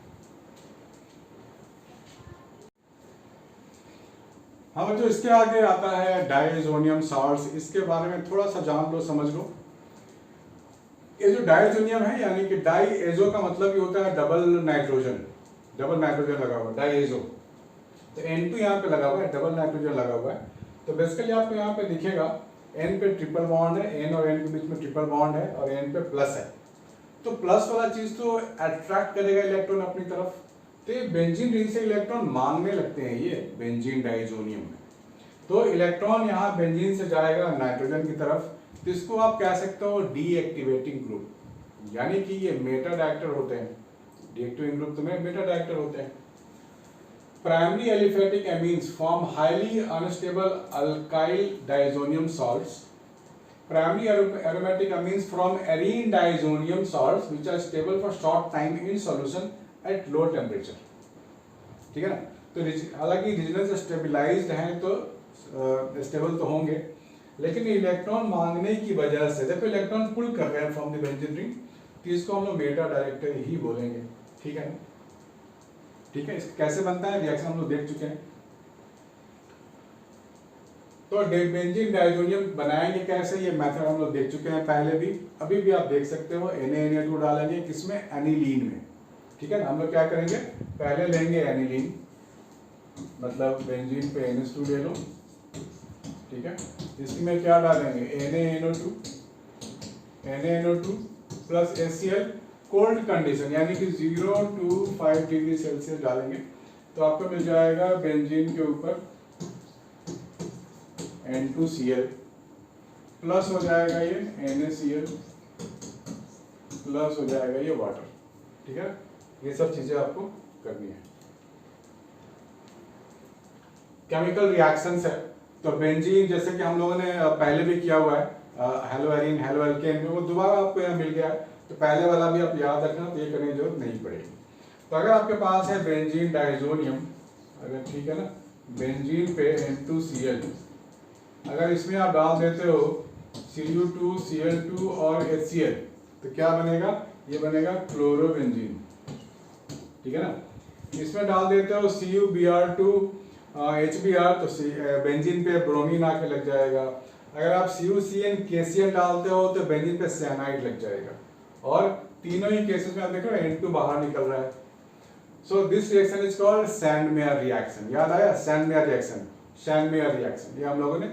S1: हाँ बच्चों, इसके आगे आता है डायजोनियम सॉल्ट्स। इसके बारे में थोड़ा सा जान लो, समझ लो। ये जो डायजोनियम है यानी कि डाईएजो का मतलब ये होता है डबल नाइट्रोजन लगा हुआ, डाईएजो। तो N2 यहाँ पे लगा हुआ है, डबल नाइट्रोजन लगा हुआ है। तो बेसिकली आपको यहाँ पे दिखेगा N पे ट्रिपल बॉन्ड है, N और N के बीच में ट्रिपल बॉन्ड है और N पे प्लस है। तो प्लस वाला चीज तो अट्रैक्ट करेगा इलेक्ट्रॉन अपनी तरफ, तो ये बेंजीन रिंग से इलेक्ट्रॉन मांगने लगते हैं ये बेंजीन डाइजोनियम में। तो इलेक्ट्रॉन यहाँ बेंजीन से जाएगा नाइट्रोजन की तरफ, तो इसको आप कह सकते हो डीएक्टिवेटिंग ग्रुप, यानी कि ये मेटा डायरेक्टर होते हैं। डीएक्टिवेटिंग ग्रुप तो मेटा डायरेक्टर होते हैं। Primary aliphatic amines form highly unstable alkyl diazonium salts. Primary aromatic amines from arene diazonium salts which are stable for short time in solution at low temperature. ठीक है ना, तो हालांकि regional stabilised हैं तो stable तो होंगे, लेकिन इलेक्ट्रॉन मांगने की वजह से, देखो इलेक्ट्रॉन पुल कर रहे हैं फ्रॉम द बेंजीन रिंग, तो इसको हम लोग मेटा डायरेक्टर ही बोलेंगे। ठीक है ना, ठीक है। इसका कैसे बनता है रिएक्शन हम लोग देख चुके हैं। तो बेंजीन डाइजोनियम बनाएंगे कैसे, ये मेथड हम लोग देख चुके हैं पहले भी, अभी भी आप देख सकते हो। Na2 डालेंगे किसमें, एनिलीन में। ठीक है ना, हम लोग क्या करेंगे, पहले लेंगे एनिलीन, मतलब बेंजीन पे NH2 ले लो। ठीक है, इसमें क्या डालेंगे, NaNO2 plus HCl cold condition, यानी कि 0 to 5 डिग्री सेल्सियस डालेंगे, तो आपको मिल जाएगा बेंजीन के ऊपर N2Cl प्लस हो जाएगा ये NaCl प्लस हो जाएगा ये वाटर। ठीक है, ये सब चीजें आपको करनी है। केमिकल रिएक्शंस है, तो बेंजीन जैसे कि हम लोगों ने पहले भी किया हुआ है, हेलोएरिन हेलो एल्केन में, वो दोबारा आपको यहाँ मिल गया है, तो पहले वाला भी आप याद रखना, तो ये करने की जरूरत नहीं पड़ेगी। तो अगर आपके पास है बेंजीन डाइजोनियम, अगर ठीक है ना, बेंजीन पे N2Cl, अगर इसमें आप डाल देते हो Cu2 Cl2 और HCl, तो क्या बनेगा, ये बनेगा क्लोरोबेंजीन। ठीक है ना, इसमें डाल देते हो CuBr2 HBr, तो बेंजीन पे ब्रोमीन आके लग जाएगा। अगर आप CuCN KCl डालते हो तो बेंजीन पे साइनाइड लग जाएगा, और तीनों ही केसेस में आप देख रहे हो N2 बाहर निकल रहा है। So this reaction is called Sandmeyer reaction. याद आया, सैंडमेयर रिएक्शन, सैंडमेयर रिएक्शन, ये हम लोगों ने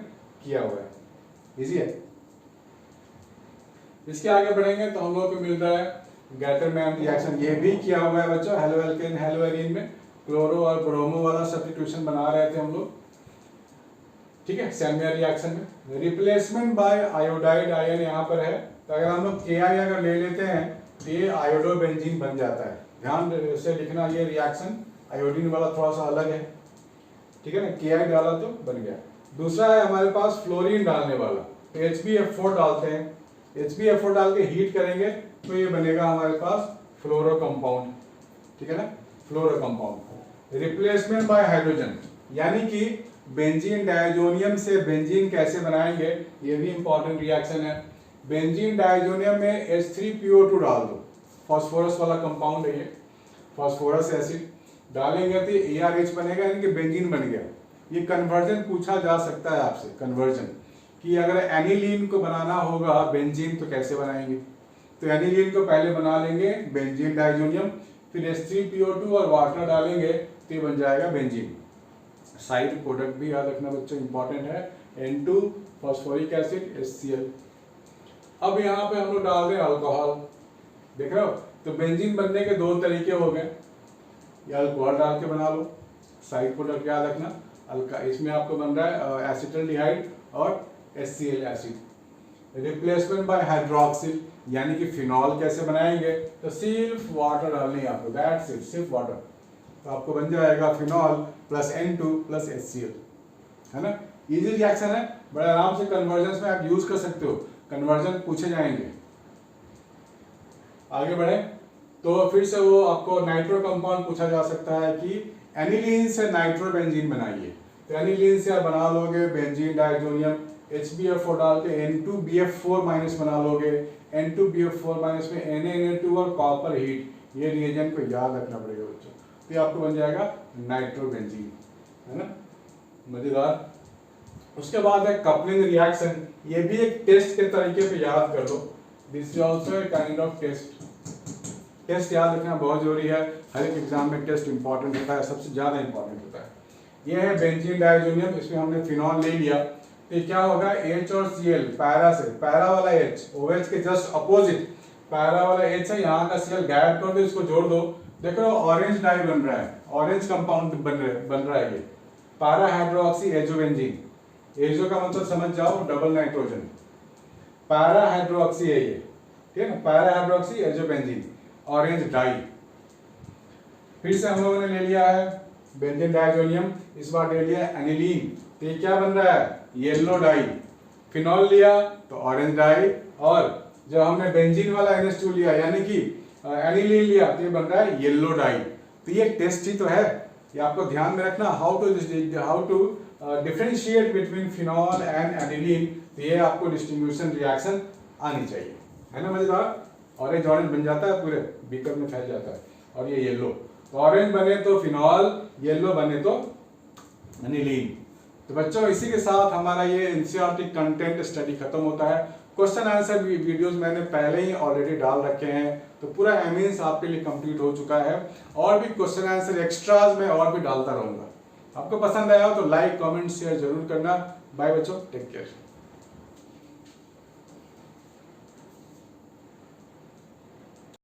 S1: किया हुआ है, इजी है। इसके आगे बढ़ेंगे तो हम लोगों को मिल रहा है गैटरमैन रिएक्शन, ये भी किया हुआ है बच्चों, हेलो एल्केन हेलो एरीन में क्लोरो और ब्रोमो वाला सब्स्टिट्यूशन बना रहे थे हम लोग। ठीक है, सैंडमेयर रिएक्शन में रिप्लेसमेंट बाय आयोडाइड आयन यहाँ पर है, तो अगर हम लोग Ki अगर ले लेते हैं तो ये आयोडोबेंजीन बन जाता है। ध्यान से लिखना, ये रिएक्शन आयोडीन वाला थोड़ा सा अलग है। ठीक है ना, Ki डाला तो बन गया। दूसरा है हमारे पास फ्लोरीन डालने वाला, तो HbF4 डालते हैं, HbF4 डाल के हीट करेंगे तो ये बनेगा हमारे पास फ्लोरो कंपाउंड। ठीक है ना, फ्लोरो कंपाउंड। रिप्लेसमेंट बाय हाइड्रोजन, यानी कि बेंजीन डाइजोनियम से बेंजीन कैसे बनाएंगे, ये भी इंपॉर्टेंट रिएक्शन है। बेंजीन डाइजोनियम में H3PO2 डाल दो, फास्फोरस वाला कंपाउंड है ये, फास्फोरस एसिड डालेंगे तो ARH बनेगा, यानी कि बेंजीन बन गया। ये कन्वर्जन पूछा जा सकता है आपसे, कन्वर्जन, कि अगर एनिलीन को बनाना होगा बेंजीन तो कैसे बनाएंगे, तो एनिलीन को पहले बना लेंगे बेंजीन डाइजोनियम, फिर H3PO2 और वाटर डालेंगे तो ये बन जाएगा बेंजीन। साइड प्रोडक्ट भी याद रखना बच्चों, इंपॉर्टेंट है, N2 फॉस्फोरिक एसिड HCl। अब यहाँ पे हम लोग डाल दें अल्कोहल, देख रहे हो, तो बेंजीन बनने के दो तरीके हो गए, या अल्कोहल डाल के बना लो, साइड प्रोडक्ट याद रखना, इसमें आपको बन रहा है एसिटल्डिहाइड और HCl acid. Replacement bye hydroxyl, यानी कि फिनॉल कैसे बनाएंगे, तो सिर्फ वाटर डालनी है आपको, दैट्स इट, सिर्फ वाटर, तो आपको बन जाएगा phenol plus N2 plus HCl, है ना। इजी रिएक्शन है, बड़े आराम से कन्वर्जन में आप यूज कर सकते हो, कन्वर्जन पूछे जाएंगे। आगे बढ़े तो फिर से वो आपको नाइट्रो कंपाउंड पूछा जा सकता है कि एनिलीन से नाइट्रोबेंजीन बनाइए, तो एनिलीन से आप बना लोगे बेंजीन डाइजोनियम, HbF4 डाल के N2BF4- बना लोगे, N2BF4- में Na2 और कॉपर हीट, ये रिएजेंट को याद रखना पड़ेगा बच्चों, तो ये आपको बन जाएगा नाइट्रोबेंजीन, है ना, मजेदार। उसके बाद है कपलिंग रिएक्शन, ये भी एक टेस्ट के तरीके पे याद कर लो, this is also a kind of test. Test याद रखना बहुत जरूरी है, हर एक एग्जाम में टेस्ट इंपॉर्टेंट होता है, सबसे ज्यादा इंपॉर्टेंट होता है। ये है बेंजीन डाइजोनियम, इसमें हमने फिनॉल ले लिया, तो क्या होगा, H और Cl पैरा से, पैरा वाला H OH के जस्ट अपोजिट पैरा वाला H है, यहाँ का Cl गायब कर दो, इसको जोड़ दो, देखो ऑरेंज डाई बन रहा है, ऑरेंज कंपाउंड बन रहा है ये, पैरा हाइड्रोक्सी एजोबेंजीन, एजो का मतलब समझ जाओ डबल नाइट्रोजन, पैरा हाइड्रोक्सी है ये, ठीक है ना, para hydroxy azo benzene, orange dye. फिर से हम लोगों ने ले लिया है बेंजीन डाइजोनियम, इस बार ले लिया एनिलीन, तो ये क्या बन रहा है, येलो डाई। फिनॉल लिया तो ऑरेंज डाई, और जब हमने बेंजीन वाला NH2 लिया यानी कि एनिलीन लिया तो ये बन रहा है येलो डाई। तो ये टेस्ट ही तो है, ये आपको ध्यान में रखना, how to differentiate between phenol and aniline. तो ये आपको डिस्ट्रीब्यूशन रिएक्शन आनी चाहिए, है ना मजेदार। ऑरेंज ऑरेंज बन जाता है, पूरे बीकर में फैल जाता है, और ये येलो, तो ऑरेंज बने तो फिनॉल, येलो बने तो एनिलीन। तो बच्चों इसी के साथ हमारा ये एनसीईआरटी कंटेंट स्टडी खत्म होता है। क्वेश्चन आंसर वीडियोस मैंने पहले ही ऑलरेडी डाल रखे हैं, तो पूरा एमीन्स आपके लिए कंप्लीट हो चुका है, और भी क्वेश्चन आंसर एक्स्ट्राज में और भी डालता रहूंगा। आपको पसंद आया हो तो लाइक कमेंट शेयर जरूर करना। बाय बच्चों, टेक केयर।